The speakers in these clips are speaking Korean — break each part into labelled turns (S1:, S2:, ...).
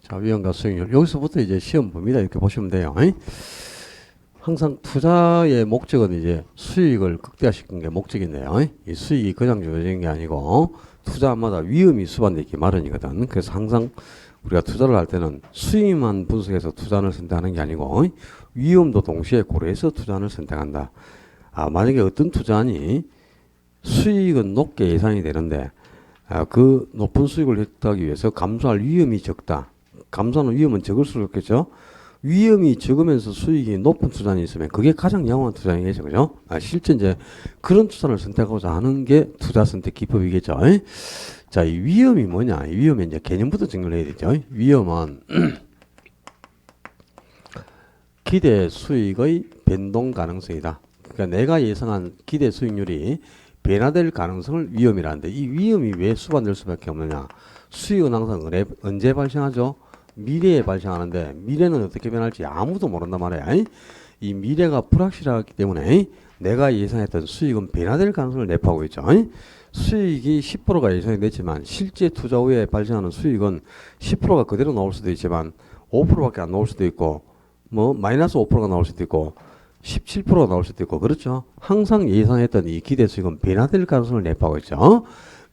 S1: 자, 위험과 수익률. 여기서부터 이제 시험 봅니다. 이렇게 보시면 돼요. 항상 투자의 목적은 이제 수익을 극대화시키는 게 목적인데요. 이 수익이 그냥 주어지는 게 아니고 투자마다 위험이 수반되기 마련이거든. 그래서 항상 우리가 투자를 할 때는 수익만 분석해서 투자를 선택하는 게 아니고 위험도 동시에 고려해서 투자를 선택한다. 만약에 어떤 투자니 수익은 높게 예상이 되는데 그 높은 수익을 획득하기 위해서 감소할 위험이 적다. 감소하는 위험은 적을수록 좋겠죠. 위험이 적으면서 수익이 높은 투자는 있으면 그게 가장 양호한 투자이겠죠. 그죠? 실제 이제 그런 투자를 선택하고자 하는 게 투자 선택 기법이겠죠. 자, 이 위험이 뭐냐? 이 위험의 이제 개념부터 정리를 해야 되죠. 위험은 기대 수익의 변동 가능성이다. 그러니까 내가 예상한 기대 수익률이 변화될 가능성을 위험이라는데 이 위험이 왜 수반될 수밖에 없느냐? 수익은 항상 언제 발생하죠? 미래에 발생하는데 미래는 어떻게 변할지 아무도 모른단 말이야. 이 미래가 불확실하기 때문에 내가 예상했던 수익은 변화될 가능성을 내포하고 있죠. 수익이 10%가 예상이 됐지만 실제 투자 후에 발생하는 수익은 10%가 그대로 나올 수도 있지만 5%밖에 안 나올 수도 있고 뭐 마이너스 5%가 나올 수도 있고 17%가 나올 수도 있고 그렇죠. 항상 예상했던 이 기대 수익은 변화될 가능성을 내포하고 있죠.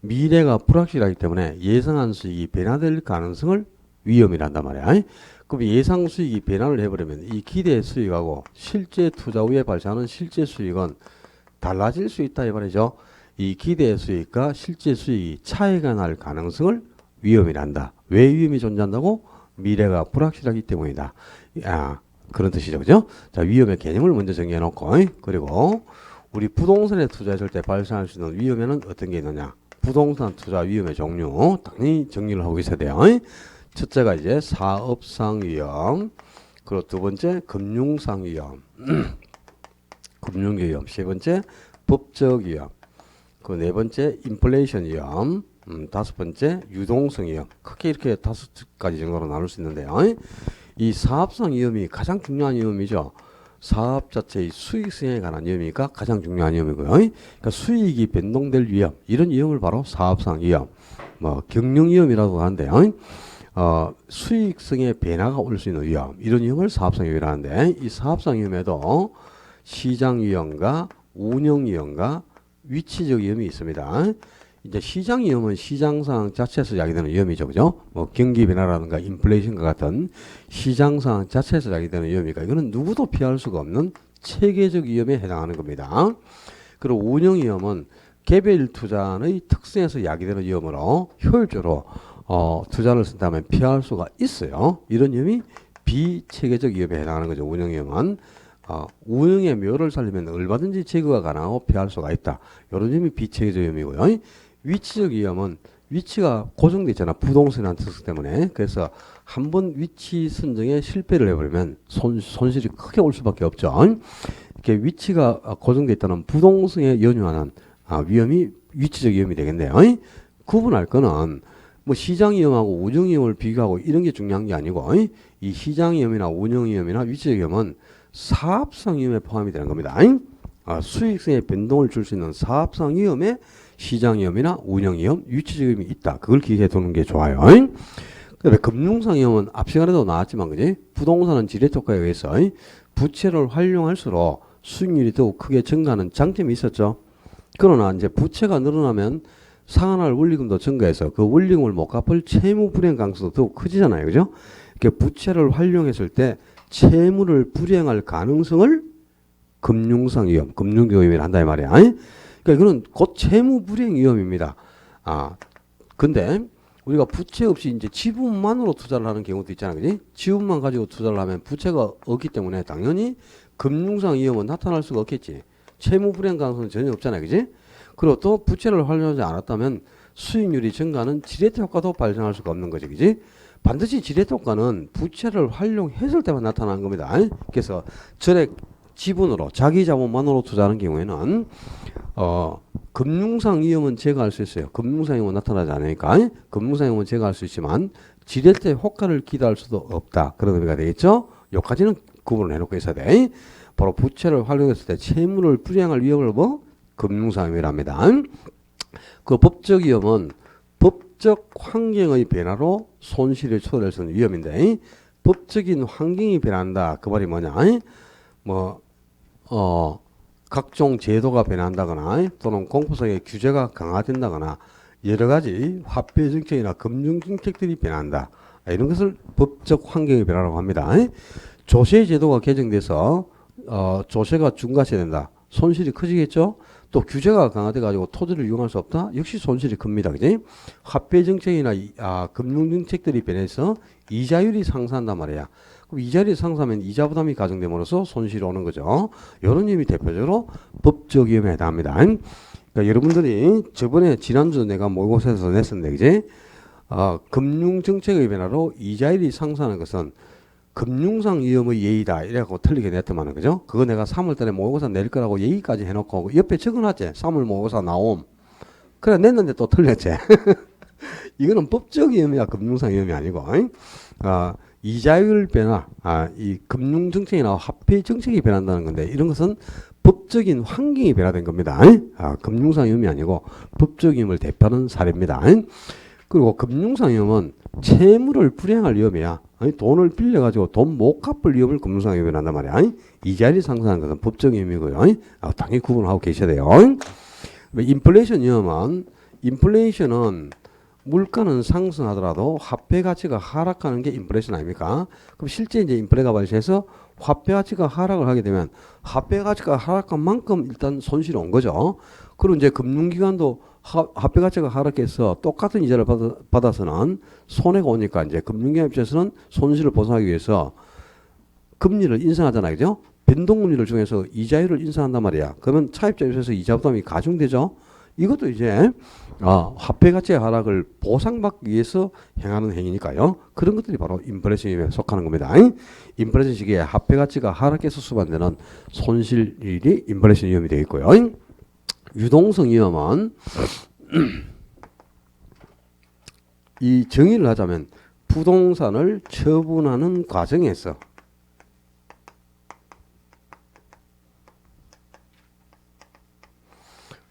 S1: 미래가 불확실하기 때문에 예상한 수익이 변화될 가능성을 위험이란단 말이야. 그럼 예상 수익이 변화를 해버리면 이 기대 수익하고 실제 투자 후에 발생하는 실제 수익은 달라질 수 있다 이 말이죠. 이 기대 수익과 실제 수익이 차이가 날 가능성을 위험이란다. 왜 위험이 존재한다고? 미래가 불확실하기 때문이다. 그런 뜻이죠. 그죠? 자, 위험의 개념을 먼저 정리해 놓고 그리고 우리 부동산에 투자했을 때 발생할 수 있는 위험에는 어떤 게 있느냐? 부동산 투자 위험의 종류 당연히 정리를 하고 있어야 돼요. 첫째가 이제 사업상 위험, 그리고 두 번째 금융상 위험, 금융 위험, 세 번째 법적 위험, 그 네 번째 인플레이션 위험, 다섯 번째 유동성 위험. 크게 이렇게 다섯 가지 정도로 나눌 수 있는데요. 이 사업상 위험이 가장 중요한 위험이죠. 사업 자체의 수익성에 관한 위험이니까 가장 중요한 위험이고요. 그러니까 수익이 변동될 위험, 이런 위험을 바로 사업상 위험, 뭐 경영 위험이라고 하는데요. 수익성의 변화가 올 수 있는 위험, 이런 위험을 사업상 위험이라는데 이 사업상 위험에도 시장 위험과 운영 위험과 위치적 위험이 있습니다. 이제 시장 위험은 시장 상황 자체에서 야기되는 위험이죠, 그죠? 뭐 경기 변화라든가 인플레이션과 같은 시장 상황 자체에서 야기되는 위험이니까 이거는 누구도 피할 수가 없는 체계적 위험에 해당하는 겁니다. 그리고 운영 위험은 개별 투자의 특성에서 야기되는 위험으로 효율적으로 투자를 쓴다면 피할 수가 있어요. 이런 위험이 비체계적 위험에 해당하는 거죠. 운영 위험은 운영의 묘를 살리면 얼마든지 제거가 가능하고 피할 수가 있다. 이런 위험이 비체계적 위험이고요. 위치적 위험은 위치가 고정되어 있잖아. 부동산이라는 특성 때문에. 그래서 한번 위치 선정에 실패를 해버리면 손실이 크게 올 수밖에 없죠. 이렇게 위치가 고정되어 있다는 부동산에 연유하는 위험이 위치적 위험이 되겠네요. 구분할 거는 뭐 시장 위험하고 운영 위험을 비교하고 이런 게 중요한 게 아니고 이 시장 위험이나 운영 위험이나 위치적 위험은 사업상 위험에 포함이 되는 겁니다. 수익성의 변동을 줄 수 있는 사업상 위험에 시장 위험이나 운영 위험, 위치적 위험이 있다. 그걸 기억해 두는 게 좋아요. 그다음에 금융상 위험은 앞 시간에도 나왔지만 그지? 부동산은 지렛 효과에 의해서 부채를 활용할수록 수익률이 더욱 크게 증가하는 장점이 있었죠. 그러나 이제 부채가 늘어나면 상환할 원리금도 증가해서 그 원리금을 못 갚을 채무 불이행 가능성도 더욱 커지잖아요. 그죠? 이렇게 부채를 활용했을 때 채무를 불이행할 가능성을 금융상 위험, 금융위험이라 한다 이 말이야. 그러니까 이거는 곧 채무 불이행 위험입니다. 근데 우리가 부채 없이 이제 지분만으로 투자를 하는 경우도 있잖아요. 그지? 지분만 가지고 투자를 하면 부채가 없기 때문에 당연히 금융상 위험은 나타날 수가 없겠지. 채무 불이행 가능성은 전혀 없잖아요. 그지? 그리고 또 부채를 활용하지 않았다면 수익률이 증가하는 지렛대 효과도 발생할 수가 없는 거죠. 그지? 반드시 지렛대 효과는 부채를 활용했을 때만 나타나는 겁니다. 그래서 전액 지분으로 자기 자본만으로 투자하는 경우에는 금융상 위험은 제거할 수 있어요. 금융상 위험은 나타나지 않으니까 금융상 위험은 제거할 수 있지만 지렛대 효과를 기대할 수도 없다. 그런 의미가 되겠죠. 여기까지는 구분을 해놓고 있어야 돼. 바로 부채를 활용했을 때 채무를 불이행할 위험을 금융상 위험이랍니다. 그 법적 위험은 법적 환경의 변화로 손실이 초래될 수 있는 위험인데 법적인 환경이 변한다. 그 말이 뭐냐? 각종 제도가 변한다거나 또는 공포성의 규제가 강화된다거나 여러 가지 화폐 정책이나 금융 정책들이 변한다. 이런 것을 법적 환경의 변화라고 합니다. 조세 제도가 개정돼서 조세가 중과세 된다. 손실이 커지겠죠? 또 규제가 강화돼 가지고 토지를 이용할 수 없다. 역시 손실이 큽니다. 그지? 화폐 정책이나 금융 정책들이 변해서 이자율이 상승한단 말이야. 그럼 이자율이 상승하면 이자 부담이 가중됨으로써 손실이 오는 거죠. 이런 점이 대표적으로 법적 위험에 해당합니다. 그러니까 여러분들이 저번에 지난주 내가 모의고사에서 냈었는데, 그지? 금융 정책의 변화로 이자율이 상승하는 것은 금융상 위험의 예의다. 이래갖고 틀리게 냈더만은, 그죠? 그거 내가 3월달에 모의고사 낼 거라고 예의까지 해놓고 옆에 적어놨지. 3월 모의고사 나옴. 그래, 냈는데 또 틀렸지. 이거는 법적 위험이야. 금융상 위험이 아니고. 이자율 변화, 이 금융 정책이나 화폐 정책이 변한다는 건데, 이런 것은 법적인 환경이 변화된 겁니다. 금융상 위험이 아니고 법적 위험을 대표하는 사례입니다. 그리고 금융상 위험은 채무를 불이행할 위험이야. 돈을 빌려가지고 돈 못 갚을 위험을 금융상 위험이 한단 말이야. 이자율이 상승하는 것은 법적 위험이고요. 당연히 구분하고 계셔야 돼요. 인플레이션 위험은, 인플레이션은 물가는 상승하더라도 화폐 가치가 하락하는 게 인플레이션 아닙니까? 그럼 실제 이제 인플레가 발생해서 화폐 가치가 하락을 하게 되면 화폐 가치가 하락한 만큼 일단 손실이 온 거죠. 그리고 이제 금융기관도 화폐 가치가 하락해서 똑같은 이자를 받아서는 손해가 오니까 이제 금융기관 입장에서는 손실을 보상하기 위해서 금리를 인상하잖아요. 그죠? 변동금리를 중에서 이자율을 인상한단 말이야. 그러면 차입자 입장에서 이자 부담이 가중되죠. 이것도 이제 화폐 가치의 하락을 보상받기 위해서 행하는 행위니까요. 그런 것들이 바로 인플레이션에 속하는 겁니다. 인플레이션 시기에 화폐 가치가 하락해서 수반되는 손실이 인플레이션 위험이 되겠고요. 유동성 위험은 이 정의를 하자면 부동산을 처분하는 과정에서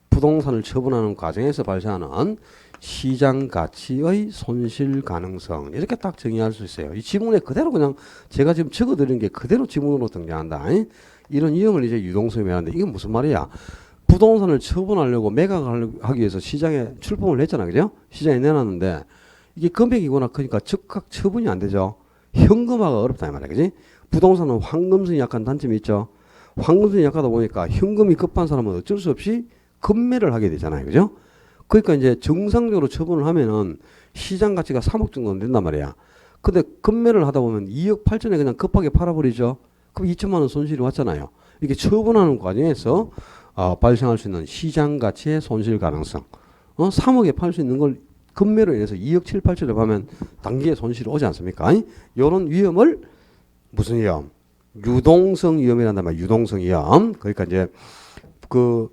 S1: 부동산을 처분하는 과정에서 발생하는 시장 가치의 손실 가능성, 이렇게 딱 정의할 수 있어요. 이 지문에 그대로 그냥 제가 지금 적어드린 게 그대로 지문으로 등장한다. 이런 위험을 이제 유동성이 하는데, 이게 무슨 말이야? 부동산을 처분하려고 매각하기 위해서 시장에 출품을 했잖아. 그죠? 시장에 내놨는데 이게 금액이거나 크니까 즉각 처분이 안 되죠. 현금화가 어렵다 이 말이야. 그지? 부동산은 황금성이 약한 단점이 있죠. 황금성이 약하다 보니까 현금이 급한 사람은 어쩔 수 없이 급매를 하게 되잖아요. 그죠? 그러니까 이제 정상적으로 처분을 하면은 시장 가치가 3억 정도는 된단 말이야. 근데 급매를 하다 보면 2억 8천에 그냥 급하게 팔아버리죠. 그럼 2천만 원 손실이 왔잖아요. 이렇게 처분하는 과정에서 발생할 수 있는 시장 가치의 손실 가능성. 3억에 팔 수 있는 걸 급매로 인해서 2억 7, 8천에 파면 단기에 손실이 오지 않습니까? 이런 위험을 무슨 위험? 유동성 위험이란단 말이야. 유동성 위험. 그러니까 이제 그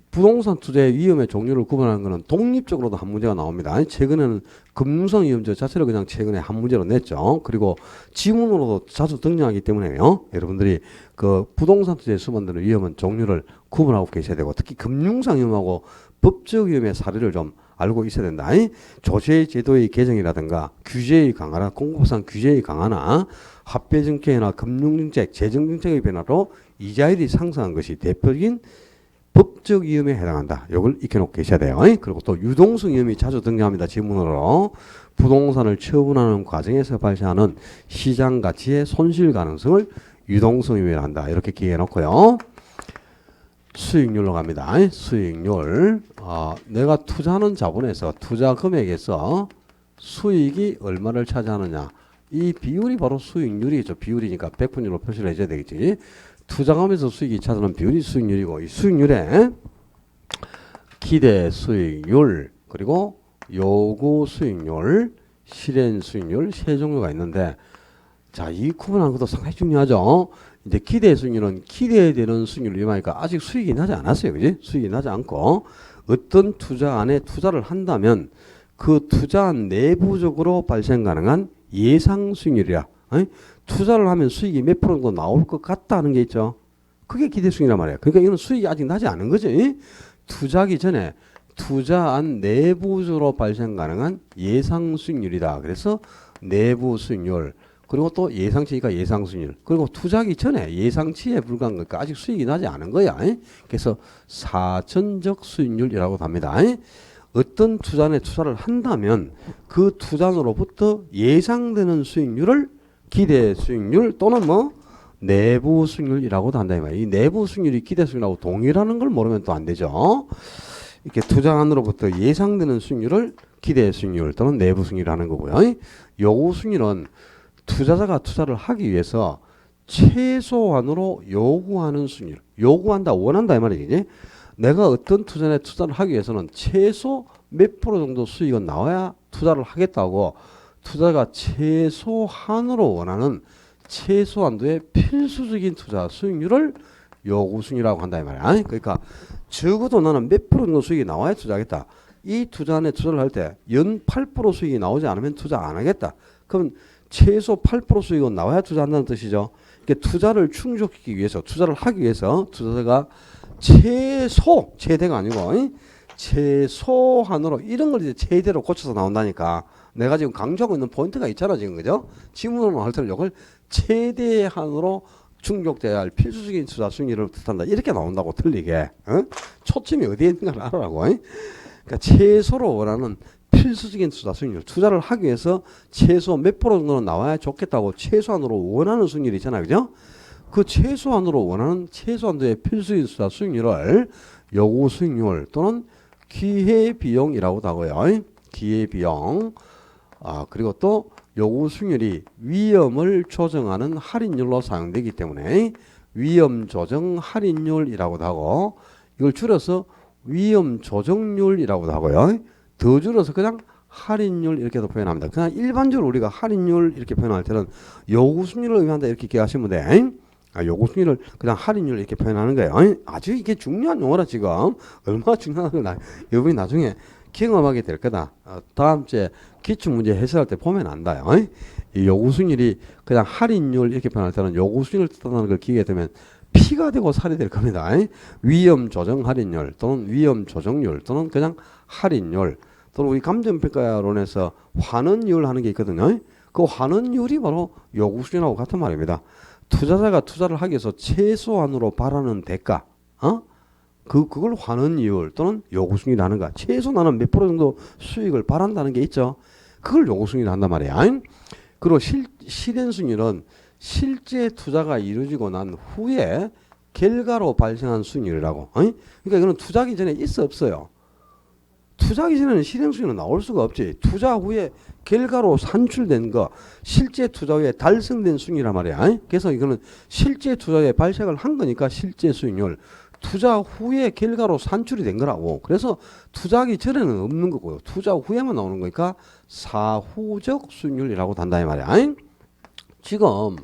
S1: 부동산 투자의 위험의 종류를 구분하는 것은 독립적으로도 한 문제가 나옵니다. 최근에는 금융성 위험제 자체를 그냥 최근에 한 문제로 냈죠. 그리고 지문으로도 자주 등장하기 때문에요. 여러분들이 그 부동산 투자에 수반되는 위험은 종류를 구분하고 계셔야 되고, 특히 금융상 위험하고 법적 위험의 사례를 좀 알고 있어야 된다. 조세 제도의 개정이라든가 규제의 강화나 공급상 규제의 강화나 화폐 정책이나 금융 정책, 재정 정책의 변화로 이자율이 상승한 것이 대표적인 법적 위험에 해당한다. 이걸 익혀놓고 계셔야 돼요. 그리고 또 유동성 위험이 자주 등장합니다. 지문으로. 부동산을 처분하는 과정에서 발생하는 시장 가치의 손실 가능성을 유동성 위험이라 한다. 이렇게 기억해놓고요. 수익률로 갑니다. 수익률. 내가 투자하는 자본에서 투자 금액에서 수익이 얼마를 차지하느냐. 이 비율이 바로 수익률이죠. 비율이니까 100%로 표시를 해줘야 되겠지. 투자금에서 수익이 차지하는 비율이 수익률이고, 이 수익률에 기대 수익률, 그리고 요구 수익률, 실현 수익률 세 종류가 있는데, 자, 이 구분하는 것도 상당히 중요하죠. 이제 기대 수익률은 기대되는 수익률을 이용하니까 아직 수익이 나지 않았어요. 그지? 수익이 나지 않고 어떤 투자 안에 투자를 한다면 그 투자 내부적으로 발생 가능한 예상 수익률이야. 투자를 하면 수익이 몇 프로 정도 나올 것 같다 하는 게 있죠. 그게 기대 수익이란 말이에요. 그러니까 이건 수익이 아직 나지 않은 거지. 투자하기 전에 투자한 내부적으로 발생 가능한 예상 수익률이다. 그래서 내부 수익률 그리고 또 예상치가 예상 수익률 그리고 투자하기 전에 예상치에 불과한 거니까 아직 수익이 나지 않은 거야. 그래서 사전적 수익률이라고 합니다. 어떤 투자에 투자를 한다면 그 투자로부터 예상되는 수익률을 기대 수익률 또는 뭐 내부 수익률이라고도 한다 이 말이에요. 이 내부 수익률이 기대 수익률하고 동일하는 걸 모르면 또 안 되죠. 이렇게 투자안으로부터 예상되는 수익률을 기대 수익률 또는 내부 수익률이라는 거고요. 요구 수익률은 투자자가 투자를 하기 위해서 최소한으로 요구하는 수익률. 요구한다, 원한다 이 말이지. 내가 어떤 투자에 투자를 하기 위해서는 최소 몇 프로 정도 수익은 나와야 투자를 하겠다고 투자가 최소한으로 원하는 최소한도의 필수적인 투자 수익률을 요구 수익률이라고 한다 이 말이야. 그러니까 적어도 나는 몇 프로 정도 수익이 나와야 투자하겠다. 이 투자 안에 투자를 할 때 연 8% 수익이 나오지 않으면 투자 안 하겠다. 그럼 최소 8% 수익은 나와야 투자한다는 뜻이죠. 그러니까 투자를 충족시키기 위해서 투자를 하기 위해서 투자자가 최대가 아니고 최소한으로 이런 걸 이제 최대로 고쳐서 나온다니까. 내가 지금 강조하고 있는 포인트가 있잖아 지금 그죠? 지문으로 할 때는 이걸 최대한으로 충족돼야 할 필수적인 투자 수익률을 뜻한다. 이렇게 나온다고 틀리게. 초점이 어디에 있는가를 알아라고. 그러니까 최소로 원하는 필수적인 투자 수익률. 투자를 하기 위해서 최소 몇 프로 정도는 나와야 좋겠다고 최소한으로 원하는 수익률이 있잖아요. 그죠? 그 최소한으로 원하는 최소한도의 필수적인 투자 수익률을 요구 수익률 또는 기회비용이라고도 하고요. 기회비용. 그리고 또 요구 수익률이 위험을 조정하는 할인율로 사용되기 때문에 위험 조정 할인율이라고도 하고 이걸 줄여서 위험 조정률이라고도 하고요. 더 줄여서 그냥 할인율 이렇게도 표현합니다. 그냥 일반적으로 우리가 할인율 이렇게 표현할 때는 요구 수익률을 의미한다 이렇게 기억하시면 돼. 요구 수익률을 그냥 할인율 이렇게 표현하는 거예요. 아주 이게 중요한 용어라 지금. 얼마나 중요한 걸 여러분이 나중에 경험하게 될 거다. 다음 주에 기출문제 해설할 때 보면 안다요. 이 요구 수익률이 그냥 할인율 이렇게 표현할 때는 요구 수익률을 뜻하는 걸 기억하게 되면 피가 되고 살이 될 겁니다. 위험 조정 할인율 또는 위험 조정률 또는 그냥 할인율 또는 우리 감정평가론에서 환원율 하는 게 있거든요. 그 환원율이 바로 요구 수익률하고 같은 말입니다. 투자자가 투자를 하기 위해서 최소한으로 바라는 대가, 그걸 환원이율 또는 요구 수익률이라는 거야. 최소 나는 몇 프로 정도 수익을 바란다는 게 있죠. 그걸 요구 수익률 한단 말이야. 그리고 실현 수익률은 실제 투자가 이루어지고 난 후에 결과로 발생한 수익률이라고. 그러니까 이거는 투자하기 전에 있어 없어요. 투자하기 전에는 실현 수익률은 나올 수가 없지. 투자 후에 결과로 산출된 거, 실제 투자 후에 달성된 수익이란 말이야. 그래서 이거는 실제 투자에 발생을 한 거니까 실제 수익률. 투자 후에 결과로 산출이 된 거라고. 그래서 투자하기 전에는 없는 거고요. 투자 후에만 나오는 거니까 사후적 수익률이라고 한다 이 말이야. 지금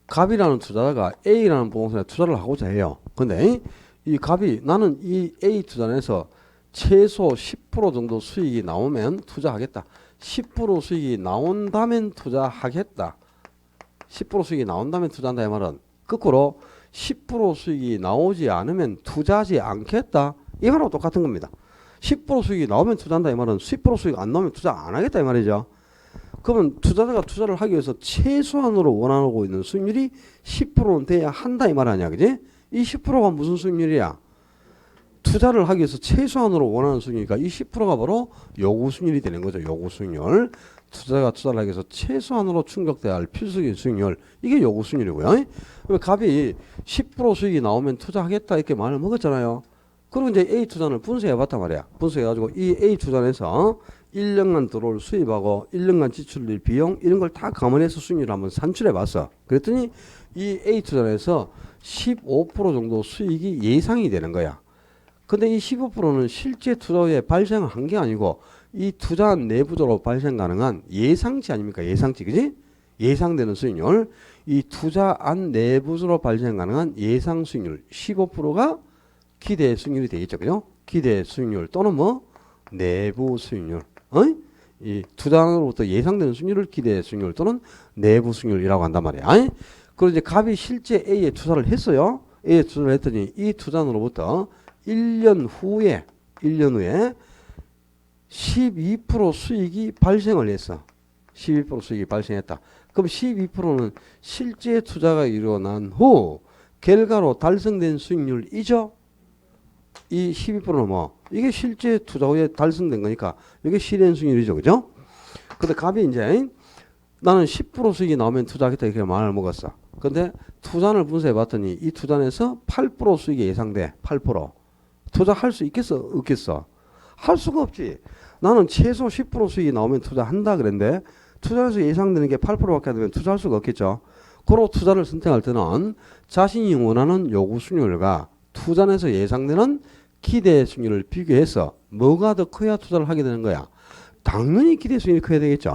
S1: 갑이라는 투자자가 A라는 부동산에 투자를 하고자 해요. 근데 이 갑이 나는 이 A 투자에서 최소 10% 정도 수익이 나오면 투자하겠다. 10% 수익이 나온다면 투자하겠다. 10% 수익이 나온다면 투자한다 이 말은 거꾸로 10% 수익이 나오지 않으면 투자하지 않겠다. 이거랑 똑같은 겁니다. 10% 수익이 나오면 투자한다 이 말은 10% 수익 안 나오면 투자 안 하겠다 이 말이죠. 그러면 투자자가 투자를 하기 위해서 최소한으로 원하고 있는 수익률이 10%는 돼야 한다 이 말 아니야. 그지? 이 10%가 무슨 수익률이야? 투자를 하기 위해서 최소한으로 원하는 수익이니까 이 10%가 바로 요구 수익률이 되는 거죠. 요구 수익률. 투자가 투자를 하기 위해서 최소한으로 충족돼야 할 필수적인 수익률. 이게 요구 수익률이고요. 갑이 10% 수익이 나오면 투자하겠다 이렇게 말을 먹었잖아요. 그리고 이제 A 투자를 분석해 봤단 말이야. 분석해가지고 이 A 투자에서 1년간 들어올 수입하고 1년간 지출될 비용 이런 걸 다 감안해서 수익률을 한번 산출해 봤어. 그랬더니 이 A 투자에서 15% 정도 수익이 예상이 되는 거야. 근데 이 15%는 실제 투자 후에 발생한 게 아니고 이 투자 내부적으로 발생 가능한 예상치 아닙니까? 예상치, 그지? 예상되는 수익률. 이 투자 안 내부적으로 발생 가능한 예상 수익률 15%가 기대 수익률이 되겠죠, 그죠? 기대 수익률 또는 뭐 내부 수익률. 이 투자로부터 예상되는 수익률을 기대 수익률 또는 내부 수익률이라고 한단 말이야. 그리고 이제 갑이 실제 A에 투자를 했어요. A에 투자를 했더니 이 투자로부터 1년 후에 12% 수익이 발생을 했어. 12% 수익이 발생했다. 그럼 12%는 실제 투자가 일어난 후 결과로 달성된 수익률이죠. 이 12%는 뭐 이게 실제 투자 후에 달성된 거니까 이게 실현 수익률이죠. 그죠? 근데 갑이 이제 나는 10% 수익이 나오면 투자하겠다 이렇게 마음을 먹었어. 근데 투자를 분석해 봤더니 이 투자에서 8% 수익이 예상돼. 8%. 투자할 수 있겠어? 없겠어? 할 수가 없지. 나는 최소 10% 수익이 나오면 투자한다 그랬는데 투자에서 예상되는 게 8%밖에 안 되면 투자할 수가 없겠죠. 그로 투자를 선택할 때는 자신이 원하는 요구 수익률과 투자에서 예상되는 기대 수익률을 비교해서 뭐가 더 커야 투자를 하게 되는 거야. 당연히 기대 수익률이 커야 되겠죠.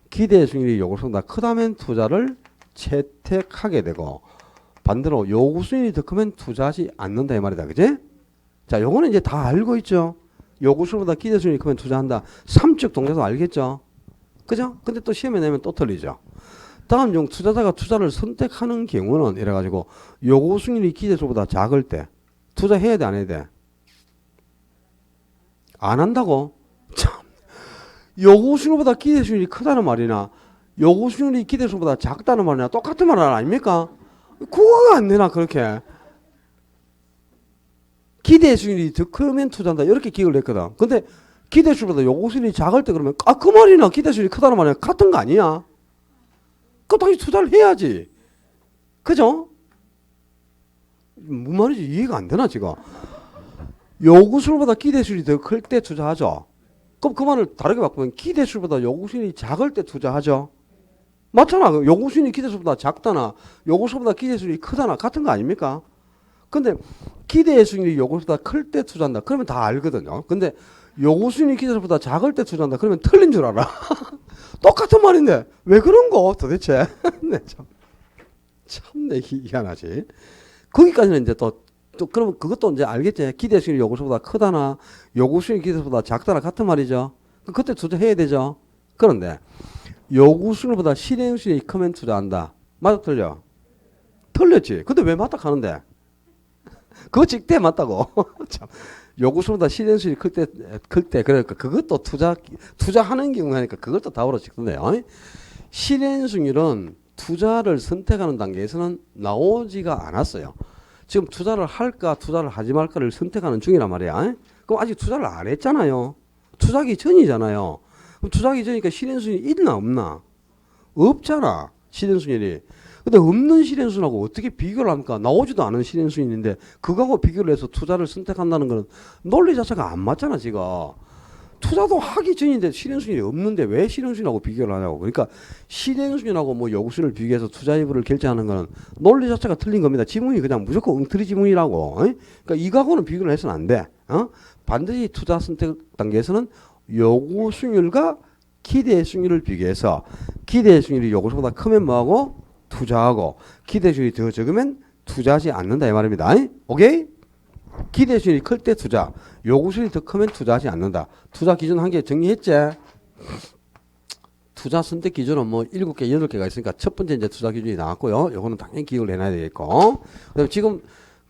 S1: 기대 수익률이 요구보다 크다면 투자를 채택하게 되고 반대로 요구 수익률이 더 크면 투자하지 않는다 이 말이다. 그지? 자, 요거는 이제 다 알고 있죠. 요구 수익률보다 기대 수익률이 크면 투자한다. 3적 동사도 알겠죠. 그죠? 근데 또 시험에 내면 또 틀리죠. 다음 중 투자자가 투자를 선택하는 경우는 이래가지고 요구 수익률이 기대 수익보다 작을 때 투자해야 돼 안 해야 돼? 안 한다고? 참. 요구 수익률보다 기대 수익률이 크다는 말이나 요구 수익률이 기대 수익보다 작다는 말이나 똑같은 말 아닙니까? 국어가 안 되나 그렇게. 기대 수익률이 더 크면 투자한다 이렇게 기억을 했거든. 근데 기대 수익보다 요구 수익률이 작을 때 그러면 그 말이나 기대 수익률이 크다는 말이나 같은 거 아니야? 그 당연히 투자를 해야지. 그죠? 무슨 말인지 이해가 안 되나 지금? 요구 수익보다 기대 수익이 더 클 때 투자하죠. 그럼 그 말을 다르게 바꾸면 기대 수익보다 요구 수익이 작을 때 투자하죠. 맞잖아. 요구 수익이 기대 수익보다 작다나 요구 수익보다 기대 수익이 크다나 같은 거 아닙니까? 근데 기대 수익이 요구 수익보다 클 때 투자한다. 그러면 다 알거든요. 근데 요구 수익이 기대 수익보다 작을 때 투자한다. 그러면 틀린 줄 알아. 똑같은 말인데 왜 그런 거 도대체? 네, 참내 희한하지. 거기까지는 이제 또 그러면 그것도 이제 알겠지. 기대 수익이 요구 수익보다 크다나 요구 수익이 기대 수익보다 작다나 같은 말이죠. 그때 투자해야 되죠. 그런데 요구 수익보다 실행 수익이 크면 투자한다. 맞아 틀려? 틀렸지. 근데 왜 맞다 하는데? 그거 직대 맞다고. 참. 요구 수익보다 실행 수익이 클 때 그러니까 그것도 투자하는 경우 하니까 그것도 답으로 찍던데요. 실행 수익률은 투자를 선택하는 단계에서는 나오지가 않았어요. 지금 투자를 할까 투자를 하지 말까를 선택하는 중이란 말이야. 그럼 아직 투자를 안 했잖아요. 투자하기 전이잖아요. 그럼 투자하기 전이니까 실현수익이 있나 없나? 없잖아. 실현수익이. 근데 없는 실현수익하고 어떻게 비교를 합니까? 나오지도 않은 실현수익인데 그거하고 비교를 해서 투자를 선택한다는 거는 논리 자체가 안 맞잖아 지금. 투자도 하기 전인데 실현수익이 없는데 왜 실현수익하고 비교를 하냐고. 그러니까 실현수익하고 뭐 요구수익을 비교해서 투자 여부를 결정하는 거는 논리 자체가 틀린 겁니다. 지문이 그냥 무조건 엉터리 지문이라고. 그러니까 이거하고는 비교를 해서는 안 돼. 반드시 투자 선택 단계에서는 요구 수익률과 기대 수익률을 비교해서 기대 수익률이 요구수보다 크면 뭐하고 투자하고 기대 수익률이 더 적으면 투자하지 않는다 이 말입니다. 오케이? 기대 수익이 클 때 투자, 요구 수익이 더 크면 투자하지 않는다. 투자 기준 한 개 정리했지? 투자 선택 기준은 뭐 7개, 8개가 있으니까 첫 번째 이제 투자 기준이 나왔고요. 요거는 당연히 기억을 해놔야 되겠고. 그다음에 지금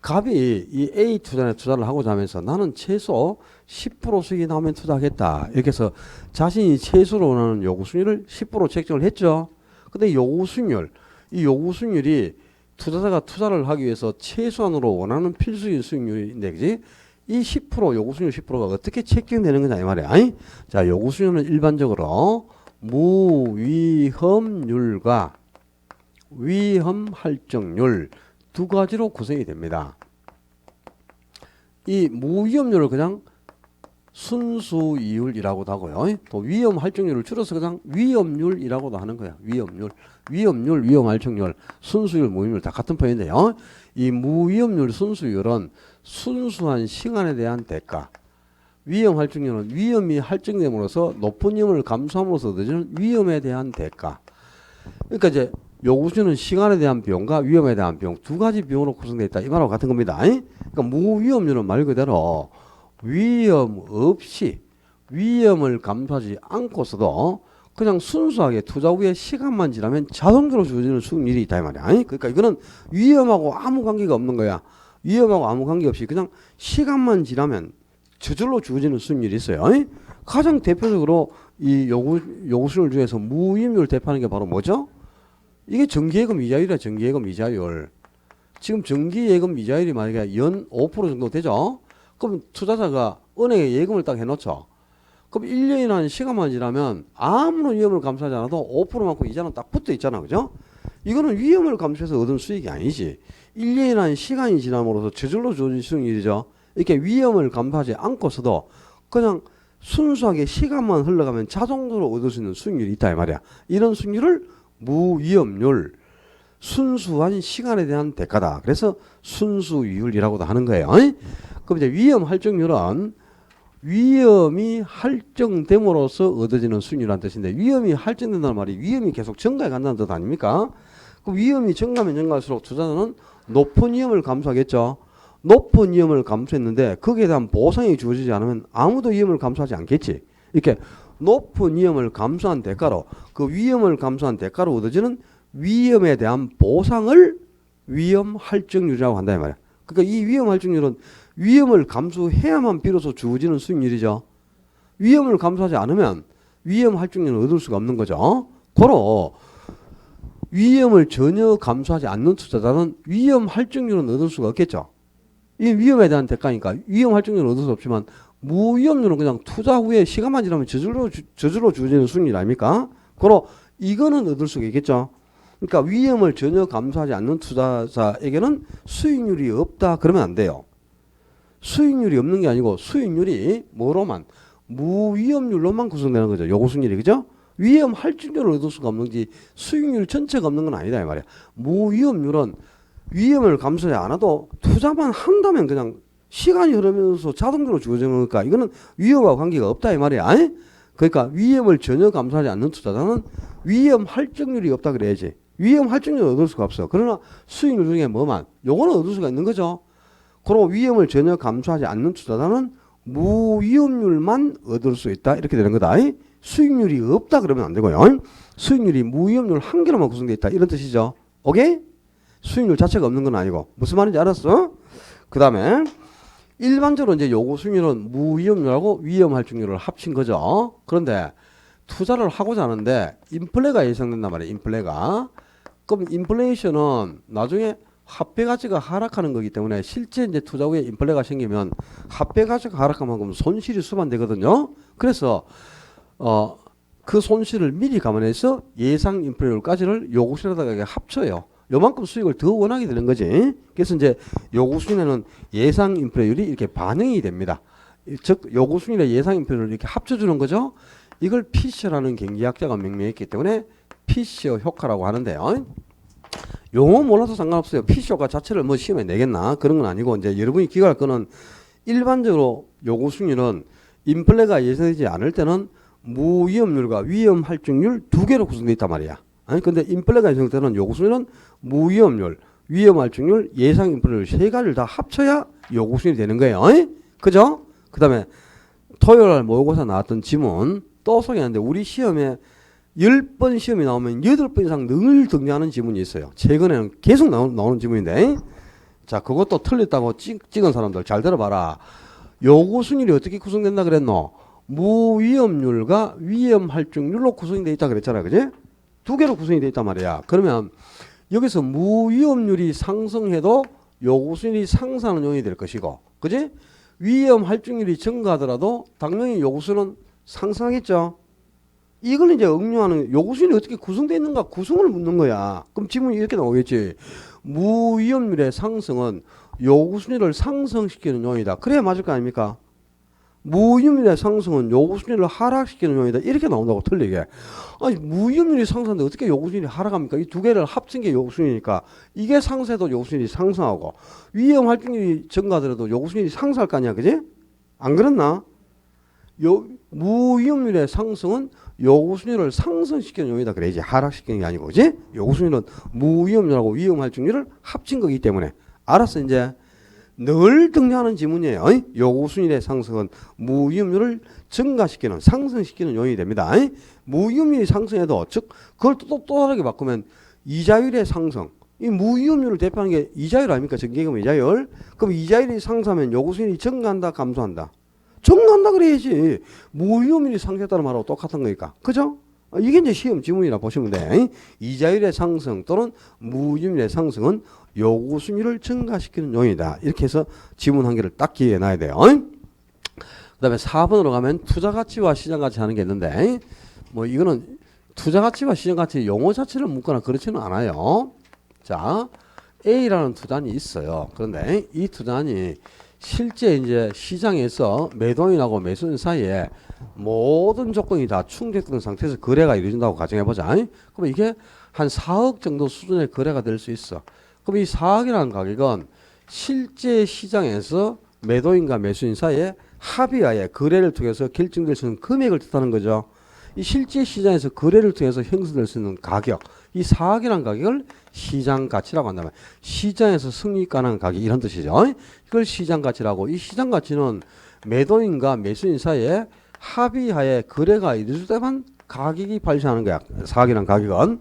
S1: 갑이 이 A 투자에 투자를 하고자 하면서 나는 최소 10% 수익이 나오면 투자하겠다. 이렇게 해서 자신이 최소로 원하는 요구 수익률을 10% 책정을 했죠. 근데 요구 수익률, 이 요구 수익률이 투자자가 투자를 하기 위해서 최소한으로 원하는 필수적인 수익률인데, 그지? 이 10%, 요구 수익률 10%가 어떻게 책정되는 거냐, 이 말이야. 자, 요구 수익률은 일반적으로 무위험률과 위험 할증률 두 가지로 구성이 됩니다. 이 무위험률을 그냥 순수 이율이라고도 하고요. 또 위험 할증률을 줄여서 그냥 위험률이라고도 하는 거야. 위험률, 위험 할증률, 순수율, 무위험률 다 같은 표현인데요. 이 무위험률, 순수율은 순수한 시간에 대한 대가. 위험 할증률은 위험이 할증됨으로써 높은 위험을 감수함으로써 얻어지는 위험에 대한 대가. 그러니까 이제 요구수는 시간에 대한 비용과 위험에 대한 비용 두 가지 비용으로 구성되어 있다. 이 말하고 같은 겁니다. 그러니까 무위험률은 말 그대로 위험 없이 위험을 감수하지 않고서도 그냥 순수하게 투자 후에 시간만 지나면 자동적으로 주어지는 수익률이 있다 이 말이야. 그러니까 이거는 위험하고 아무 관계가 없는 거야. 위험하고 아무 관계없이 그냥 시간만 지나면 저절로 주어지는 수익률이 있어요. 가장 대표적으로 이 요구수익률 중에서 무위험률을 대표하는 게 바로 뭐죠? 이게 정기예금 이자율이라. 정기예금 이자율. 지금 정기예금 이자율이 만약에 연 5% 정도 되죠? 그럼 투자자가 은행에 예금을 딱 해놓죠. 그럼 1년이라는 시간만 지나면 아무런 위험을 감수하지 않아도 5%만큼 이자는 딱 붙어 있잖아. 그죠? 이거는 위험을 감수해서 얻은 수익이 아니지. 1년이라는 시간이 지남으로써 저절로 주어진 수익률이죠. 이렇게 위험을 감수하지 않고서도 그냥 순수하게 시간만 흘러가면 자동으로 얻을 수 있는 수익률이 있다 이 말이야. 이런 수익률을 무위험률, 순수한 시간에 대한 대가다. 그래서 순수위율이라고도 하는 거예요. 그럼 이제 위험 할증률은 위험이 할증됨으로써 얻어지는 수익률이라는 뜻인데, 위험이 할증된다는 말이 위험이 계속 증가해 간다는 뜻 아닙니까? 그 위험이 증가하면 증가할수록 투자자는 높은 위험을 감수하겠죠. 높은 위험을 감수했는데 거기에 대한 보상이 주어지지 않으면 아무도 위험을 감수하지 않겠지. 이렇게 높은 위험을 감수한 대가로, 그 위험을 감수한 대가로 얻어지는 위험에 대한 보상을 위험 할증률이라고 한다 이 말이야. 그러니까 이 위험 할증률은 위험을 감수해야만 비로소 주어지는 수익률이죠. 위험을 감수하지 않으면 위험 할증률을 얻을 수가 없는 거죠. 고로 위험을 전혀 감수하지 않는 투자자는 위험 할증률은 얻을 수가 없겠죠. 이 위험에 대한 대가니까 위험 할증률은 얻을 수 없지만 무위험률은 그냥 투자 후에 시간만 지나면 저절로 주어지는 수익률 아닙니까? 고로 이거는 얻을 수가 있겠죠. 그러니까 위험을 전혀 감수하지 않는 투자자에게는 수익률이 없다 그러면 안 돼요. 수익률이 없는 게 아니고 수익률이 뭐로만, 무위험률로만 구성되는 거죠. 요구수익률이. 그죠? 위험 할증률을 얻을 수가 없는지 수익률 전체가 없는 건 아니다 이 말이야. 무위험률은 위험을 감수하지 않아도 투자만 한다면 그냥 시간이 흐르면서 자동적으로 주어지는 거니까 이거는 위험과 관계가 없다 이 말이야. 그러니까 위험을 전혀 감수하지 않는 투자자는 위험 할증률이 없다 그래야지. 위험 할증률을 얻을 수가 없어. 그러나 수익률 중에 뭐만, 요거는 얻을 수가 있는 거죠. 그리고 위험을 전혀 감수하지 않는 투자자는 무위험률만 얻을 수 있다 이렇게 되는 거다. 수익률이 없다 그러면 안 되고요. 수익률이 무위험률 한 개로만 구성되어 있다 이런 뜻이죠. 오케이? 수익률 자체가 없는 건 아니고. 무슨 말인지 알았어? 그 다음에 일반적으로 이제 요구 수익률은 무위험률하고 위험 할증률을 합친 거죠. 그런데 투자를 하고자 하는데 인플레가 예상된단 말이에요. 인플레가. 그럼 인플레이션은 나중에 화폐 가치가 하락하는 거기 때문에 실제 이제 투자 후에 인플레가 생기면 화폐 가치가 하락하면 그럼 손실이 수반되거든요. 그래서 그 손실을 미리 감안해서 예상 인플레율까지를 요구수익에다가 합쳐요. 요만큼 수익을 더 원하게 되는 거지. 그래서 이제 요구수익에는 예상 인플레율이 이렇게 반영이 됩니다. 즉 요구수익이나 예상 인플레율을 이렇게 합쳐주는 거죠. 이걸 피셔라는 경제학자가 명명했기 때문에 피셔 효과라고 하는데요. 용어 몰라도 상관없어요. 피셔 효과 자체를 뭐 시험에 내겠나 그런 건 아니고, 이제 여러분이 기억할 거는 일반적으로 요구수익률은 인플레가 예상되지 않을 때는 무위험률과 위험 할증률 두 개로 구성되어 있단 말이야. 아니 근데 인플레가 예상될 때는 요구수익률은 무위험률, 위험 할증률, 예상 인플레율 세 가지를 다 합쳐야 요구수익률이 되는 거예요. 그죠? 그 다음에 토요일날 모의고사 나왔던 지문 또 소개하는데, 우리 시험에 10번 시험이 나오면 8번 이상 늘 등장하는 지문이 있어요. 최근에는 계속 나오는 지문인데, 자 그것도 틀렸다고 찍은 사람들 잘 들어봐라. 요구수익률이 어떻게 구성된다 그랬노? 무위험률과 위험 할증률로 구성이 되어 있다 그랬잖아. 그지? 두 개로 구성이 되어 있단 말이야. 그러면 여기서 무위험률이 상승해도 요구수익률이 상승하는 요인이 될 것이고, 그지? 위험 할증률이 증가하더라도 당연히 요구수는 상승하겠죠. 이걸 이제 응용하는, 요구수익률이 어떻게 구성되어 있는가 구성을 묻는 거야. 그럼 지문이 이렇게 나오겠지. 무위험률의 상승은 요구수익률을 상승시키는 요인이다. 그래야 맞을 거 아닙니까? 무위험률의 상승은 요구수익률을 하락시키는 요인이다. 이렇게 나온다고 틀리게. 아니 무위험률이 상승하는데 어떻게 요구수익률이 하락합니까? 이 두 개를 합친 게 요구수익률이니까 이게 상승해도 요구수익률이 상승하고, 위험 할증률이 증가하더라도 요구수익률이 상승할 거 아니야. 그지? 안 그렇나? 무위험률의 상승은 요구수익률을 상승시키는 요인이다 그래야지, 하락시키는 게 아니고. 그지? 요구수익률은 무위험률하고 위험 할증률을 합친 거기 때문에. 알았어 이제? 늘 등장하는 지문이에요. 요구수익률의 상승은 무위험률을 증가시키는, 상승시키는 요인이 됩니다. 무위험률이 상승해도, 즉 그걸 또 다르게 바꾸면 이자율의 상승, 이 무위험률을 대표하는 게 이자율 아닙니까? 정기예금 이자율. 그럼 이자율이 상승하면 요구수익이 증가한다, 감소한다? 증가한다 그래야지. 무위험률이 상승했다는 말하고 똑같은 거니까. 그죠? 이게 이제 시험 지문이라 보시면 돼. 이자율의 상승 또는 무위험률의 상승은 요구수익률을 증가시키는 요인이다. 이렇게 해서 지문 한 개를 딱 기억해 놔야 돼요. 그 다음에 4번으로 가면 투자가치와 시장가치 하는 게 있는데, 뭐 이거는 투자가치와 시장가치 용어 자체를 묻거나 그렇지는 않아요. 자, A라는 투자안이 있어요. 그런데 이 투자안이 실제 이제 시장에서 매도인하고 매수인 사이에 모든 조건이 다 충족된 상태에서 거래가 이루어진다고 가정해보자. 그럼 이게 한 4억 정도 수준의 거래가 될 수 있어. 그럼 이 4억이라는 가격은 실제 시장에서 매도인과 매수인 사이에 합의하에 거래를 통해서 결정될 수 있는 금액을 뜻하는 거죠. 이 실제 시장에서 거래를 통해서 형성될 수 있는 가격, 이 4억이라는 가격을 시장 가치라고 한다면 시장에서 승리 가능한 가격 이런 뜻이죠. 이걸 시장 가치라고. 이 시장 가치는 매도인과 매수인 사이에 합의하에 거래가 이루어질 때만 가격이 발생하는 거야. 4억이라는 가격은.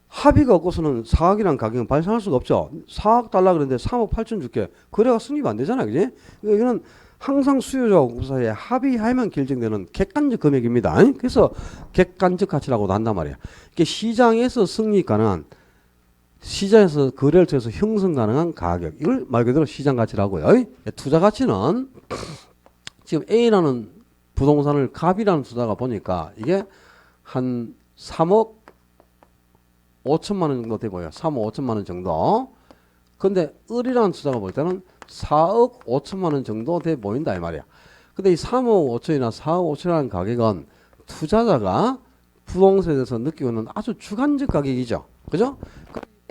S1: 합의가 없고서는 4억이라는 가격은 발생할 수가 없죠. 4억 달라 그랬는데 3억 8천 줄게. 거래가 성립 안 되잖아. 그지? 이거는 항상 수요자와 공급 사이에 합의하에만 결정되는 객관적 금액입니다. 그래서 객관적 가치라고도 한단 말이야. 이게 시장에서 승리 가능한, 시장에서 거래를 통해서 형성 가능한 가격, 이걸 말 그대로 시장 가치라고요. 투자 가치는 지금 A라는 부동산을 갑이라는 투자가 보니까 이게 한 3억 5천만 원 정도 돼 보여요. 3억 5천만 원 정도. 근데 을이라는 투자가 볼 때는 4억 5천만 원 정도 돼 보인다 이 말이야. 근데 이 3억 5천이나 4억 5천이라는 가격은 투자자가 부동산에 대해서 느끼고 있는 아주 주관적 가격이죠. 그죠?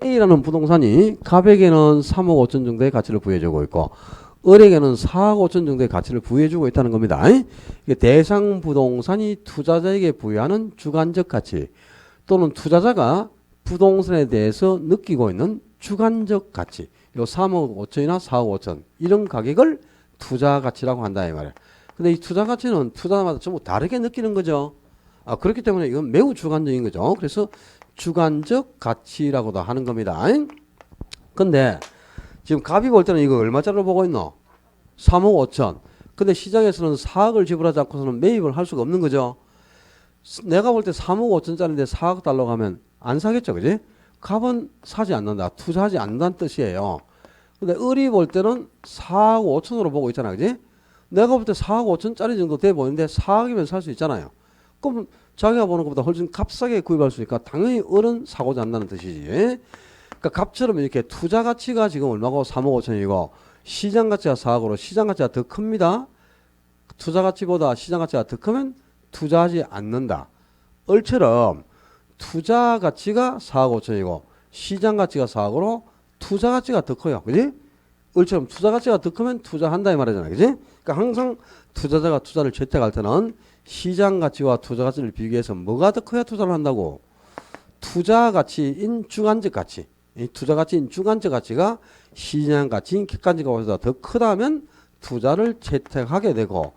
S1: A라는 부동산이 갑에게는 3억 5천 정도의 가치를 부여해주고 있고 을에게는 4억 5천 정도의 가치를 부여해주고 있다는 겁니다. 이게 대상 부동산이 투자자에게 부여하는 주관적 가치 또는 투자자가 부동산에 대해서 느끼고 있는 주관적 가치, 요 3억 5천이나 4억 5천 이런 가격을 투자 가치라고 한다 이 말이야. 근데 이 투자 가치는 투자마다 전부 다르게 느끼는 거죠. 그렇기 때문에 이건 매우 주관적인 거죠. 그래서 주관적 가치라고도 하는 겁니다. 근데 지금 갑이 볼 때는 이거 얼마짜리로 보고 있노? 3억 5천. 근데 시장에서는 4억을 지불하지 않고서는 매입을 할 수가 없는 거죠. 내가 볼 때 3억 5천짜리인데 4억 달러 가면 안 사겠죠, 그지? 갑은 사지 않는다, 투자하지 않는다는 뜻이에요. 근데 을이 볼 때는 4억 5천으로 보고 있잖아, 그지? 내가 볼 때 4억 5천짜리 정도 돼 보이는데 4억이면 살 수 있잖아요. 그럼 자기가 보는 것보다 훨씬 값싸게 구입할 수 있으니까 당연히 을은 사고자 한다는 뜻이지. 그러니까 갑처럼 이렇게 투자 가치가 지금 얼마고 3억 5천이고 시장 가치가 4억으로 시장 가치가 더 큽니다. 투자 가치보다 시장 가치가 더 크면 투자하지 않는다. 을처럼 투자 가치가 4억 5천이고 시장 가치가 4억으로 투자 가치가 더 커요. 그지? 을처럼 투자 가치가 더 크면 투자한다 이 말이잖아. 그지? 그러니까 항상 투자자가 투자를 채택할 때는 시장 가치와 투자 가치를 비교해서 뭐가 더 커야 투자를 한다고? 투자 가치인 주관적 가치. 이 투자 가치인 주관적 가치가 시장 가치인 객관적 가치보다 더 크다면 투자를 채택하게 되고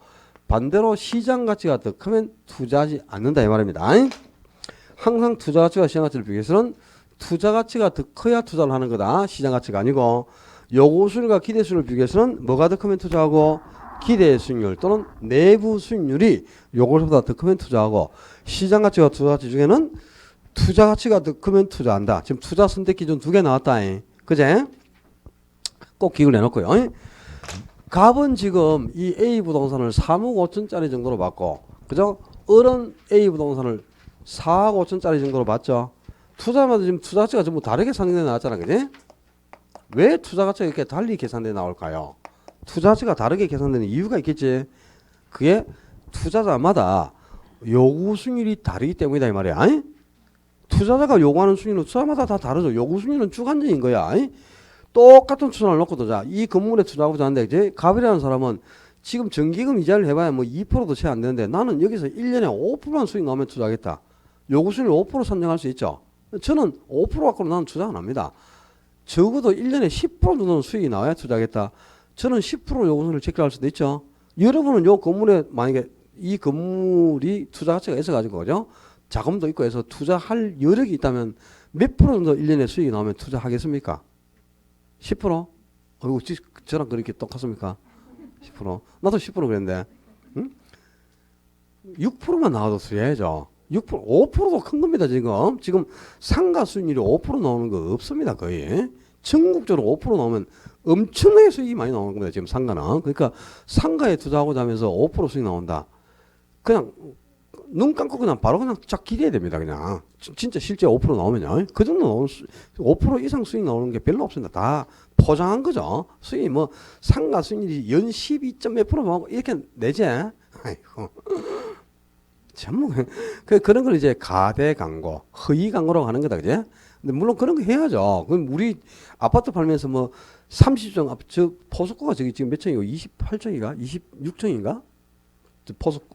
S1: 반대로 시장 가치가 더 크면 투자하지 않는다 이 말입니다. 항상 투자 가치와 시장 가치를 비교해서는 투자 가치가 더 커야 투자를 하는 거다. 시장 가치가 아니고 요구 수율과 기대 수율을 비교해서는 뭐가 더 크면 투자하고 기대 수익률 또는 내부 수익률이 요구보다 더 크면 투자하고 시장 가치와 투자 가치 중에는 투자 가치가 더 크면 투자한다. 지금 투자 선택 기준 두 개 나왔다. 그제? 꼭 기억을 내놓고요. 갑은 지금 이 A 부동산을 3억 5천짜리 정도로 받고, 그죠? 을은 A 부동산을 4억 5천짜리 정도로 받죠. 투자마다 지금 투자 가치가 전부 다르게 산정돼 나왔잖아. 그지? 왜 투자 가치가 이렇게 달리 계산돼 나올까요? 투자 가치가 다르게 계산되는 이유가 있겠지. 그게 투자자마다 요구 수익률이 다르기 때문이다 이 말이야. 투자자가 요구하는 수익률은 투자마다 다 다르죠. 요구 수익률은 주관적인 거야. 똑같은 투자를 놓고도 자, 이 건물에 투자하고자 하는데 이제 갑이라는 사람은 지금 정기금 이자를 해봐야 뭐 2%도 채 안 되는데 나는 여기서 1년에 5%만 수익 나오면 투자하겠다. 요구 수익률 5% 산정할 수 있죠. 저는 5% 갖고는 나는 투자 안 합니다. 적어도 1년에 10% 정도는 수익이 나와야 투자하겠다. 저는 10% 요구 수익률을 체크할 수도 있죠. 여러분은 요 건물에 만약에 이 건물이 투자 가치가 있어가지고 그죠? 자금도 있고 해서 투자할 여력이 있다면 몇 프로 정도 1년에 수익이 나오면 투자하겠습니까? 10%? 어이구, 저랑 그렇게 똑같습니까? 10%? 나도 10% 그랬는데, 응? 6%만 나와도 수혜야죠. 6%, 5%도 큰 겁니다, 지금. 지금 상가 수익률이 5% 나오는 거 없습니다, 거의. 전국적으로 5% 나오면 엄청나게 수익이 많이 나오는 겁니다, 지금 상가는. 그러니까 상가에 투자하고자 하면서 5% 수익 나온다. 그냥 눈 감고 그냥 바로 그냥 쫙 기대야 됩니다, 그냥. 진짜 실제 5% 나오면요. 그 정도 나오는 5% 이상 수익 나오는 게 별로 없습니다. 다 포장한 거죠. 수익이 뭐 상가 수익률이 연 12점 몇 프로 나오고 이렇게 내지. 아이고. 전부 그런 걸 이제 가대 광고, 허위 광고라고 하는 거다, 그제? 근데 물론 그런 거 해야죠. 그럼 우리 아파트 팔면서 뭐 30정 저 포스코가 저기 지금 몇 층이고 28층인가, 26층인가?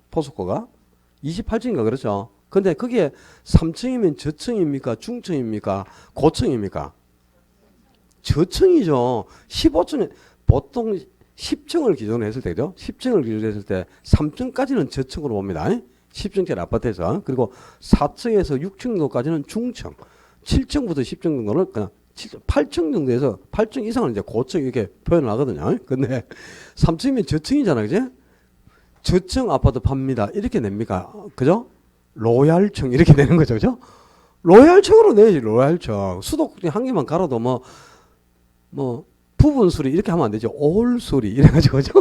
S1: 포스코가 28층인가 그렇죠. 근데 그게 3층이면 저층입니까, 중층입니까, 고층입니까? 저층이죠. 15층에 보통 10층을 기준으로 했을 때죠. 10층을 기준으로 했을 때 3층까지는 저층으로 봅니다. 10층짜리 아파트에서. 그리고 4층에서 6층 정도까지는 중층, 7층부터 10층 정도는 그냥 8층 정도에서 8층 이상은 이제 고층 이렇게 표현을 하거든요. 근데 3층이면 저층이잖아요. 그제? 저층 아파트 팝니다. 이렇게 냅니까? 그죠? 로얄층 이렇게 되는 거죠. 그죠? 로얄층으로 내야지, 로얄층. 수도꼭지 한 개만 갈아도 뭐, 부분수리 이렇게 하면 안 되죠. 올수리 이래가지고, 그죠?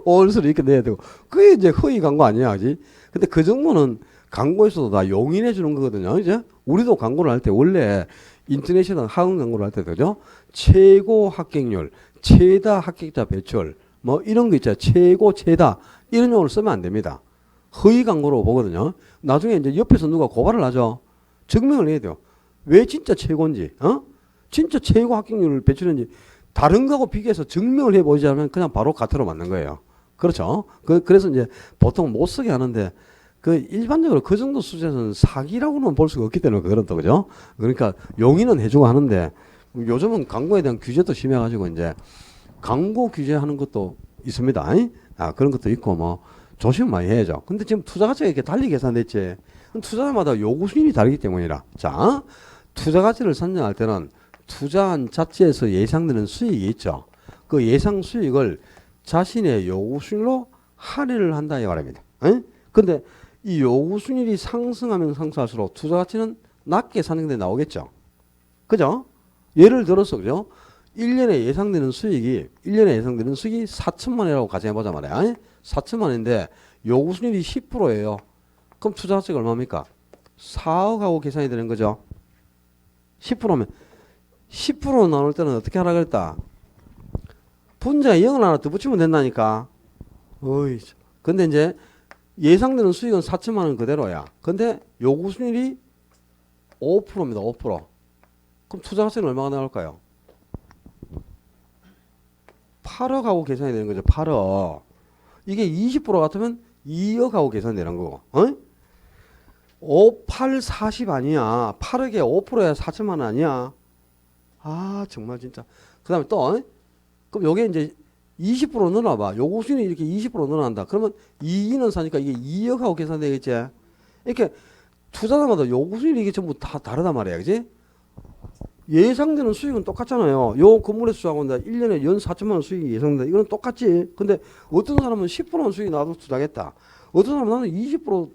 S1: 올수리 이렇게 내야 되고. 그게 이제 허위 광고 아니야, 그지? 근데 그 정도는 광고에서도 다 용인해 주는 거거든요. 이제 우리도 광고를 할 때 원래 인터넷이나 학원 광고를 할 때 그죠? 최고 합격률, 최다 합격자 배출, 뭐 이런 거 있잖아요. 최고, 최다. 이런 용어를 쓰면 안 됩니다. 허위 광고로 보거든요. 나중에 이제 옆에서 누가 고발을 하죠. 증명을 해야 돼요. 왜 진짜 최고인지, 진짜 최고 합격률을 배출했는지 다른 거하고 비교해서 증명을 해보지 않으면 그냥 바로 가태로 맞는 거예요. 그렇죠. 그래서 이제 보통 못 쓰게 하는데 그 일반적으로 그 정도 수준에서는 사기라고는 볼 수가 없기 때문에 그렇다, 그죠? 그러니까 용인은 해주고 하는데 요즘은 광고에 대한 규제도 심해가지고 이제 광고 규제하는 것도 있습니다. 그런 것도 있고 뭐 조심 많이 해야죠. 근데 지금 투자 가치가 이렇게 달리 계산됐지. 투자자마다 요구 수준이 다르기 때문이라. 자, 투자 가치를 산정할 때는 투자한 자체에서 예상되는 수익이 있죠. 그 예상 수익을 자신의 요구 수익률로 할인을 한다 이 말입니다. 근데 이 요구 수익률이 상승하면 상승할수록 투자 가치는 낮게 산정돼 나오겠죠. 그죠? 예를 들어서 그죠? 1년에 예상되는 수익이 4천만 원이라고 가정해 보자 말이야. 4천만 원인데 요구 수익률이 10%예요. 그럼 투자 가치가 얼마입니까? 4억하고 계산이 되는 거죠. 10%면 10% 나올 때는 어떻게 하라 그랬다? 분자에 0을 하나 더 붙이면 된다니까. 어이. 근데 이제 예상되는 수익은 4천만 원 그대로야. 근데 요구 수익률이 5%입니다. 5%. 그럼 투자 가치는 얼마가 나올까요? 8억하고 계산이 되는 거죠. 8억. 이게 20% 같으면 2억하고 계산이 되는 거고. 5, 8, 40 아니야. 8억에 5%야 4천만 원 아니야. 아, 정말 진짜. 그 다음에 또, 그럼 요게 이제 20% 늘어봐. 요구 수익이 이렇게 20% 늘어난다. 그러면 2인원 사니까 이게 2억하고 계산되겠지. 이렇게 투자자마다 요구 수익이 이게 전부 다 다르단 말이야. 그지? 예상되는 수익은 똑같잖아요. 요 건물에서 투자하고 1년에 연 4천만 원 수익이 예상된다. 이건 똑같지. 근데 어떤 사람은 10%만 수익이 나도 투자하겠다. 어떤 사람은 나는 20%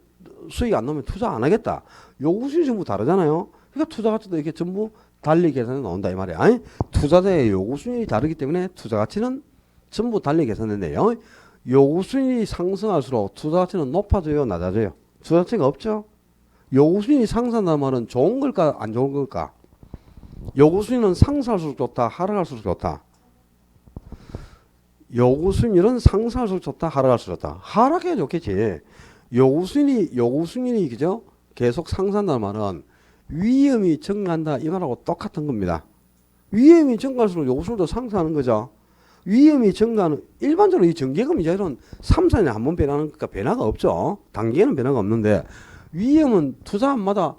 S1: 수익이 안 나오면 투자 안 하겠다. 요구 수익이 전부 다르잖아요. 그러니까 투자 가치도 이렇게 전부 달리 계산이 나온다 이 말이야. 아니? 투자자의 요구 수익이 다르기 때문에 투자 가치는 전부 달리 계산된대요. 요구 수익이 상승할수록 투자 가치는 높아져요, 낮아져요? 투자 가치가 없죠. 요구 수익이 상승한다는 말은 좋은 걸까, 안 좋은 걸까? 요구 수익은 상승할수록 좋다, 하락할수록 좋다. 요구 수익률은 상승할수록 좋다, 하락할수록 좋다. 하락해야 좋겠지. 요구 수익이 그죠? 계속 상승한다는 말은 위험이 증가한다 이 말하고 똑같은 겁니다. 위험이 증가할수록 요구 수익도 상승하는 거죠. 위험이 증가하는 일반적으로 이 정기예금 이자율은 3, 4년에 한 번 변하는 거니까 변화가 없죠. 단기에는 변화가 없는데 위험은 투자마다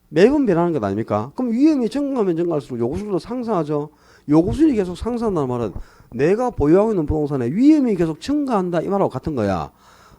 S1: 매번 변하는 것 아닙니까? 그럼 위험이 증가하면 증가할수록 요구 수익도 상승하죠. 요구 수익이 계속 상승한다는 말은 내가 보유하고 있는 부동산에 위험이 계속 증가한다 이 말하고 같은 거야.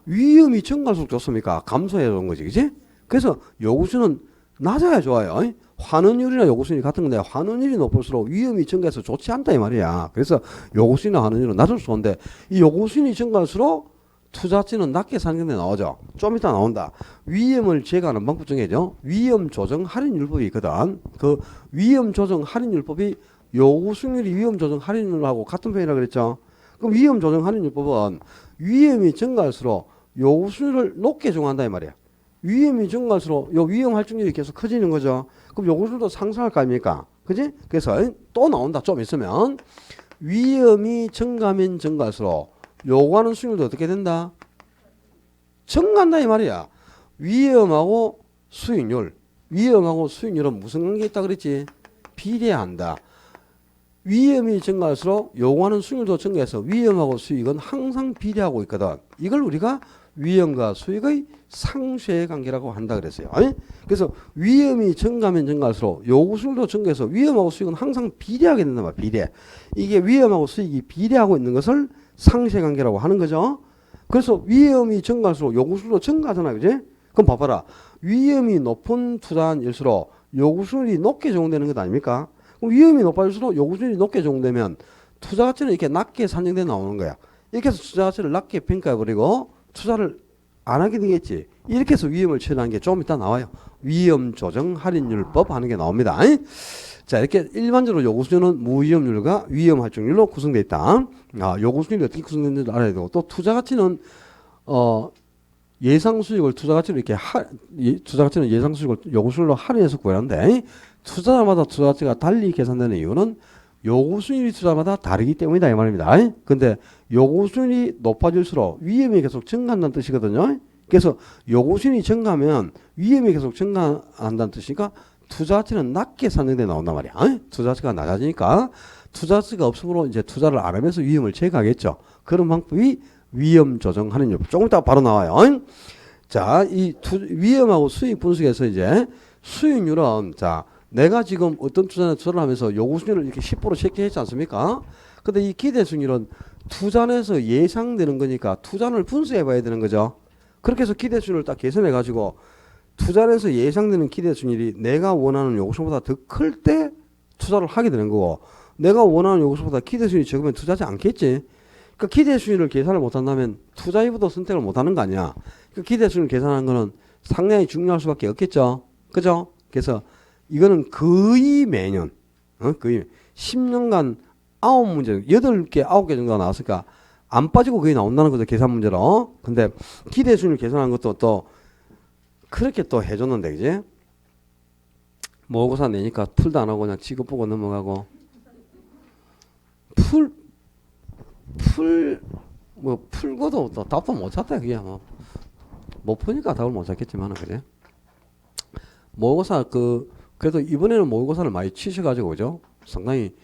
S1: 위험이 증가할수록 좋습니까? 감소해야 좋은 거지, 그지? 그래서 요구 수익은 낮아야 좋아요. 환원율이나 요구수익률이 같은 건데 환원율이 높을수록 위험이 증가해서 좋지 않다 이 말이야. 그래서 요구수익이나 환원율은 낮을 수 있는데 이 요구수익이 증가할수록 투자치는 낮게 사는 게 나오죠. 좀 이따 나온다. 위험을 제거하는 방법 중에죠. 위험 조정 할인율법이 있거든. 그 위험 조정 할인율법이 요구수익률이 위험 조정 할인율하고 같은 편이라 그랬죠. 그럼 위험 조정 할인율법은 위험이 증가할수록 요구수익률을 높게 정한다 이 말이야. 위험이 증가할수록 요 위험 할증률이 계속 커지는 거죠. 그럼 요구수익률도 상승할 거 아닙니까? 그지? 그래서 또 나온다. 좀 있으면 위험이 증가하면 증가할수록 요구하는 수익률도 어떻게 된다? 증가한다 이 말이야. 위험하고 수익률. 위험하고 수익률은 무슨 관계 있다 그랬지? 비례한다. 위험이 증가할수록 요구하는 수익률도 증가해서 위험하고 수익은 항상 비례하고 있거든. 이걸 우리가 위험과 수익의 상쇄 관계라고 한다 그랬어요. 아니? 그래서 위험이 증가하면 증가할수록 요구 수익도 증가해서 위험하고 수익은 항상 비례하게 된단 말이야. 비례. 이게 위험하고 수익이 비례하고 있는 것을 상쇄 관계라고 하는 거죠. 그래서 위험이 증가할수록 요구 수익도 증가하잖아. 그지? 그럼 봐봐라. 위험이 높은 투자일수록 요구 수익이 높게 적용되는 것 아닙니까? 그럼 위험이 높아질수록 요구 수익이 높게 적용되면 투자 가치는 이렇게 낮게 산정돼 나오는 거야. 이렇게 해서 투자 가치를 낮게 평가해버리고 투자를 안 하게 되겠지. 이렇게 해서 위험을 처리하는 게 좀 이따 나와요. 위험 조정 할인율법 하는 게 나옵니다. 자, 이렇게 일반적으로 요구 수준은 무위험률과 위험 할증률로 구성되어 있다. 요구 수준이 어떻게 구성되는지 알아야 되고, 또 투자 가치는 예상 수익을 투자 가치로 이렇게 투자 가치는 예상 수익을 요구 수준으로 할인해서 구하는데, 투자자마다 투자 가치가 달리 계산되는 이유는 요구 수익이 투자마다 다르기 때문이다 이 말입니다. 근데 요구 수익이 높아질수록 위험이 계속 증가한다는 뜻이거든요. 그래서 요구 수익이 증가하면 위험이 계속 증가한다는 뜻이니까 투자 가치는 낮게 산정돼 나온단 말이야. 투자 가치가 낮아지니까 투자 가치가 없으므로 이제 투자를 안 하면서 위험을 제거하겠죠. 그런 방법이 위험 조정하는 율법. 조금 이따 바로 나와요. 자, 이 위험하고 수익 분석에서 이제 수익률은 자. 내가 지금 어떤 투자를 하면서 요구 수익률을 이렇게 10% 체크했지 않습니까? 근데 이 기대 수익률은 투자에서 예상되는 거니까 투자를 분석해 봐야 되는 거죠. 그렇게 해서 기대 수익률을 딱 계산해 가지고 투자에서 예상되는 기대 수익률이 내가 원하는 요구 수익보다 더 클 때 투자를 하게 되는 거고, 내가 원하는 요구 수익보다 기대 수익이 적으면 투자하지 않겠지. 그러니까 기대 수익률을 계산을 못 한다면 투자 이부도 선택을 못 하는 거 아니야. 그러니까 기대 수익률을 계산하는 거는 상당히 중요할 수밖에 없겠죠. 그죠? 그래서 이거는 거의 매년, 거의 10년간 9문제, 8개, 9개 정도가 나왔으니까 안 빠지고 거의 나온다는 거죠. 계산 문제로. 근데 기대 수익률 계산하는 것도 또 그렇게 또 해줬는데, 그지? 모의고사 내니까 풀도 안 하고 그냥 직업 보고 넘어가고. 풀고도 또 답도 못 찾다, 그게 뭐. 못 푸니까 답을 못 찾겠지만은, 그래? 모의고사 그래도 이번에는 모의고사를 많이 치셔가지고, 그죠? 상당히,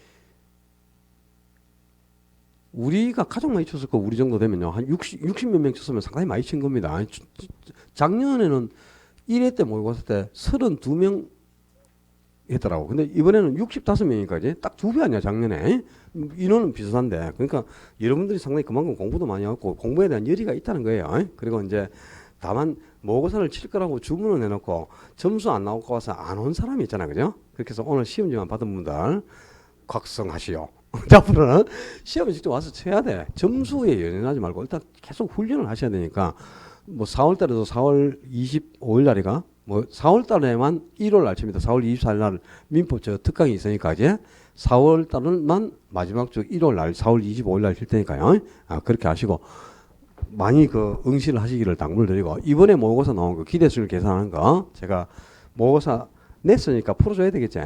S1: 우리가 가장 많이 쳤을 거, 우리 정도 되면요. 한 60몇 명 쳤으면 상당히 많이 친 겁니다. 작년에는 1회 때 모의고사 때 32명 했더라고. 근데 이번에는 65명이니까 딱 2배 아니야, 작년에. 인원은 비슷한데. 그러니까 여러분들이 상당히 그만큼 공부도 많이 하고 공부에 대한 열의가 있다는 거예요. 그리고 이제 다만 모의고사를 칠 거라고 주문을 해놓고 점수 안 나오고 와서 안 온 사람이 있잖아, 그죠? 그렇게 해서 오늘 시험지만 받은 분들 각성하시오. 앞으로는 시험에 직접 와서 쳐야 돼. 점수에 연연하지 말고 일단 계속 훈련을 하셔야 되니까 뭐 4월 달에도 4월 25일 날이가 뭐 4월 달에만 1월 날 칩니다. 4월 24일 날 민법 특강이 있으니까 이제 4월 달은만 마지막 주 1월 날 4월 25일 날 칠 테니까요. 그렇게 하시고 많이 응시를 하시기를 당부를 드리고, 이번에 모의고사 나온 거 기대 수익 계산하는 거 제가 모의고사 냈으니까 풀어줘야 되겠지.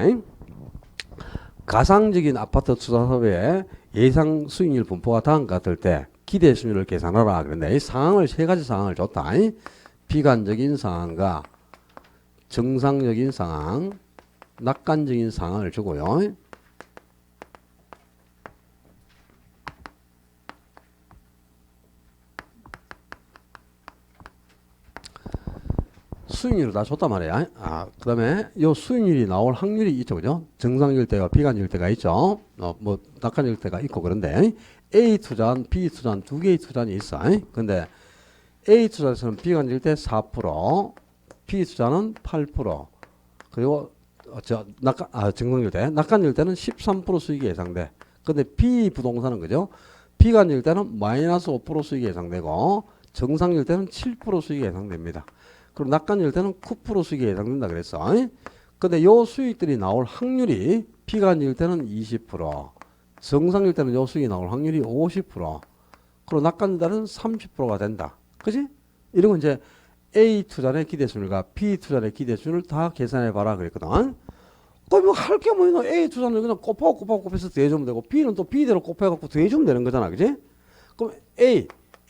S1: 가상적인 아파트 투자 사업의 예상 수익률 분포가 다음과 같을 때 기대 수익률을 계산하라. 그런데 이 상황을 세 가지 상황을 줬다. 비관적인 상황과 정상적인 상황, 낙관적인 상황을 주고요. 수익률을 다 줬단 말이야. 그 다음에 요 수익률이 나올 확률이 있죠, 그죠? 정상일 때와 비관일 때가 있죠. 뭐 낙관일 때가 있고. 그런데 A 투자한, B 투자한 두 개의 투자는 있어. 근데 A 투자에서는 비관일 때 4%, B 투자는 8%, 그리고 정상일 때, 낙관일 때는 13% 수익이 예상돼. 근데 비부동산은 그죠? 비관일 때는 마이너스 5% 수익이 예상되고, 정상일 때는 7% 수익이 예상됩니다. 그리고 낙관일 때는 9% 수익이 예상된다 그랬어. 근데 요 수익들이 나올 확률이 비관일 때는 20%, 정상일 때는 요 수익이 나올 확률이 50%, 그리고 낙관일 때는 30%가 된다. 그지? 이런 건 이제 A 투자의 기대순위가 B 투자의 기대순위를 다 계산해 봐라 그랬거든. 그럼 뭐 할 게 뭐냐? A 투자는 그냥 곱해서 더해주면 되고, B는 또 B대로 곱해갖고 더해주면 되는 거잖아, 그지? 그럼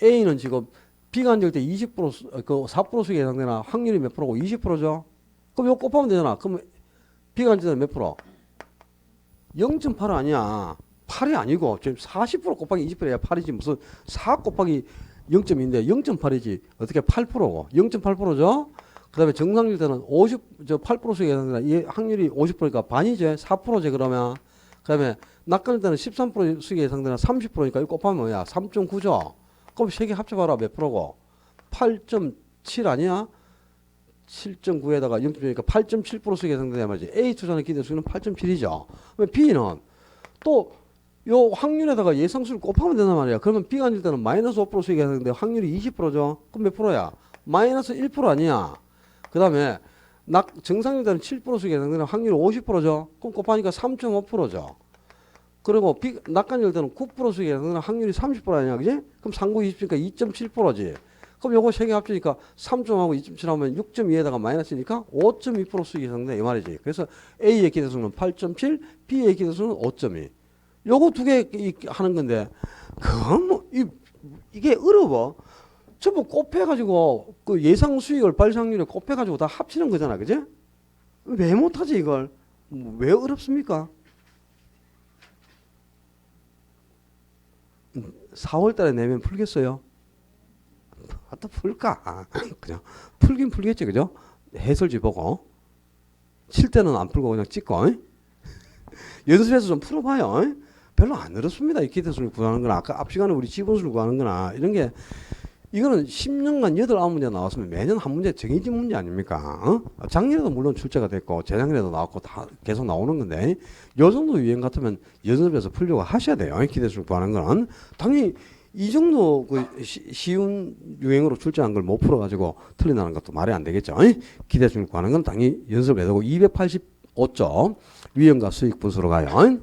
S1: A는 지금 B가 앉을 때 20%, 그 4% 수익 예상되나? 확률이 몇 프로고? 20%죠? 그럼 이거 곱하면 되잖아. 그럼 B가 앉을 때는 몇 프로? 0.8 아니야. 8이 아니고, 지금 40% 곱하기 20%야 8이지. 무슨 4 곱하기 0.2인데 0.8이지. 어떻게 8%고. 0.8%죠? 그 다음에 정상일 때는 8% 수익 예상되나? 이 확률이 50%니까 반이지. 4%지, 그러면. 그 다음에 낙관일 때는 13% 수익 예상되나? 30%니까 이거 곱하면 뭐야? 3.9죠? 그럼 세 개 합쳐봐라. 몇 프로고? 8.7 아니야? 7.9에다가 0.9니까 8.7% 수익 예상되냐 말이지. A 투자는 기대 수익은 8.7이죠. B는 또 요 확률에다가 예상수를 곱하면 된단 말이야. 그러면 B가 앉을 때는 마이너스 5% 수익이 예상되는데 확률이 20%죠. 그럼 몇 프로야? 마이너스 1% 아니야. 그 다음에 정상일 때는 7% 수익이 예상되는 확률이 50%죠. 그럼 곱하니까 3.5%죠. 그리고 낙관일 때는 9% 수익이 예상되는 확률이 30% 아니야. 그지? 그럼 상구 20%니까 2.7%지. 그럼 요거 세 개 합치니까 3.하고 2.7 하면 6.2에다가 마이너스니까 5.2% 수익이 예상돼. 이 말이지. 그래서 A의 기대수는 8.7, B의 기대수는 5.2. 요거 두 개 하는 건데, 그건 뭐, 이게 어려워. 전부 곱해가지고, 그 예상 수익을 발생률에 곱해가지고 다 합치는 거잖아. 그지? 왜 못하지, 이걸? 왜 어렵습니까? 4월 달에 내면 풀겠어요? 또 풀까? 그냥 풀긴 풀겠지, 그죠? 해설지 보고. 칠 때는 안 풀고 그냥 찍고. 연습해서 좀 풀어봐요. 별로 안 어렵습니다. 이 기대수를 구하는 거나, 아까 앞 시간에 우리 지분수를 구하는 거나, 이런 게, 이거는 10년간 8, 9문제 나왔으면 매년 한 문제 정해진 문제 아닙니까? 작년에도 물론 출제가 됐고, 재작년에도 나왔고, 다 계속 나오는 건데, 요 정도 유행 같으면 연습해서 풀려고 하셔야 돼요. 기대수를 구하는 거는. 당연히 이 정도 쉬운 유행으로 출제한 걸 못 풀어가지고 틀린다는 것도 말이 안 되겠죠. 기대수를 구하는 건 당연히 연습을 해야 되고, 285점, 위험과 수익 분수로 가요.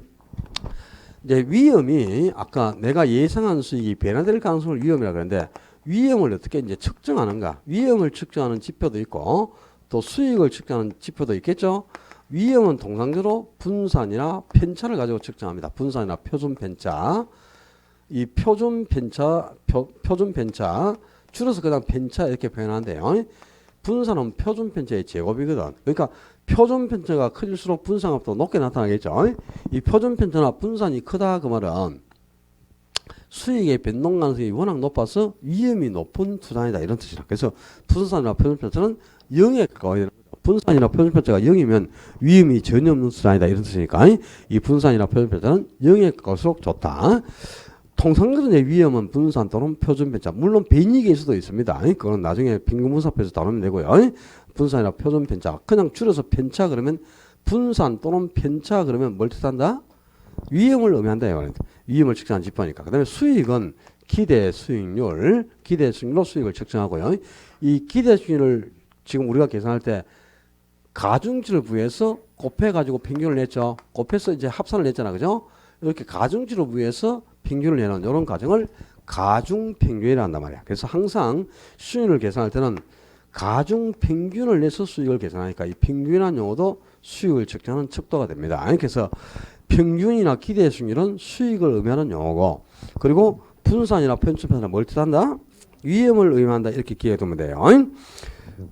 S1: 이제 위험이 아까 내가 예상한 수익이 변화될 가능성을 위험이라고 그랬는데, 위험을 어떻게 이제 측정하는가? 위험을 측정하는 지표도 있고 또 수익을 측정하는 지표도 있겠죠. 위험은 통상적으로 분산이나 편차를 가지고 측정합니다. 분산이나 표준 편차. 이 표준 편차 줄여서 그냥 편차 이렇게 표현하는데요. 분산은 표준 편차의 제곱이거든. 그러니까 표준 편차가 커질수록 분산값도 높게 나타나겠죠. 이 표준 편차나 분산이 크다 그 말은 수익의 변동 가능성이 워낙 높아서 위험이 높은 투자이다 이런 뜻이라. 그래서 분산이나 표준 편차는 0에 가까워야 되는 거죠. 분산이나 표준 편차가 0이면 위험이 전혀 없는 투자이다 이런 뜻이니까 이 분산이나 표준 편차는 0에 가까울수록 좋다. 통상적으로 위험은 분산 또는 표준 편차. 물론 변이계일 수도 있습니다. 그건 나중에 빈곤분사표에서 다루면 되고요. 분산이나 표준 편차. 그냥 줄여서 편차 그러면 분산 또는 편차 그러면 뭘 뜻한다? 위험을 의미한다. 위험을 측정한 지표니까. 그 다음에 수익은 기대 수익률로 수익을 측정하고요. 이 기대 수익률을 지금 우리가 계산할 때 가중치를 구해서 곱해가지고 평균을 냈죠. 곱해서 이제 합산을 냈잖아. 그죠? 이렇게 가중치를 구해서 평균을 내는 이런 과정을 가중평균이라 한단 말이야. 그래서 항상 수익률을 계산할 때는 가중평균을 내서 수익을 계산하니까 이 평균이라는 용어도 수익을 측정하는 척도가 됩니다. 그래서 평균이나 기대 수익률은 수익을 의미하는 용어고, 그리고 분산이나 편차는 뭘 뜻한다? 위험을 의미한다. 이렇게 기억해두면 돼요.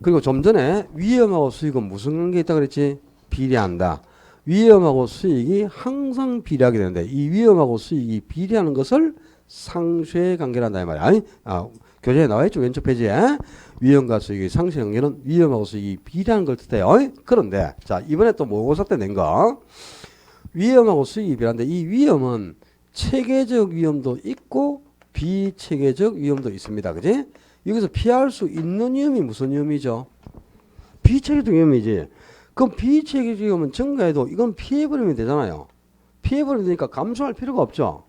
S1: 그리고 좀 전에 위험하고 수익은 무슨 관계에 있다 그랬지? 비례한다. 위험하고 수익이 항상 비례하게 되는데, 이 위험하고 수익이 비례하는 것을 상쇄 관계란다 이 말이야. 교재에 나와있죠. 왼쪽 페이지에. 위험과 수익의 상쇄 관계는 위험하고 수익이 비례하는 걸 뜻해요. 그런데 자, 이번에 또 모의고사 때 낸 거, 위험하고 수익이 비례한데, 이 위험은 체계적 위험도 있고 비체계적 위험도 있습니다. 그지? 여기서 피할 수 있는 위험이 무슨 위험이죠? 비체계적 위험이지. 그럼 비체계적 위험은 증가해도 이건 피해버리면 되잖아요. 피해버리면 되니까 감수할 필요가 없죠.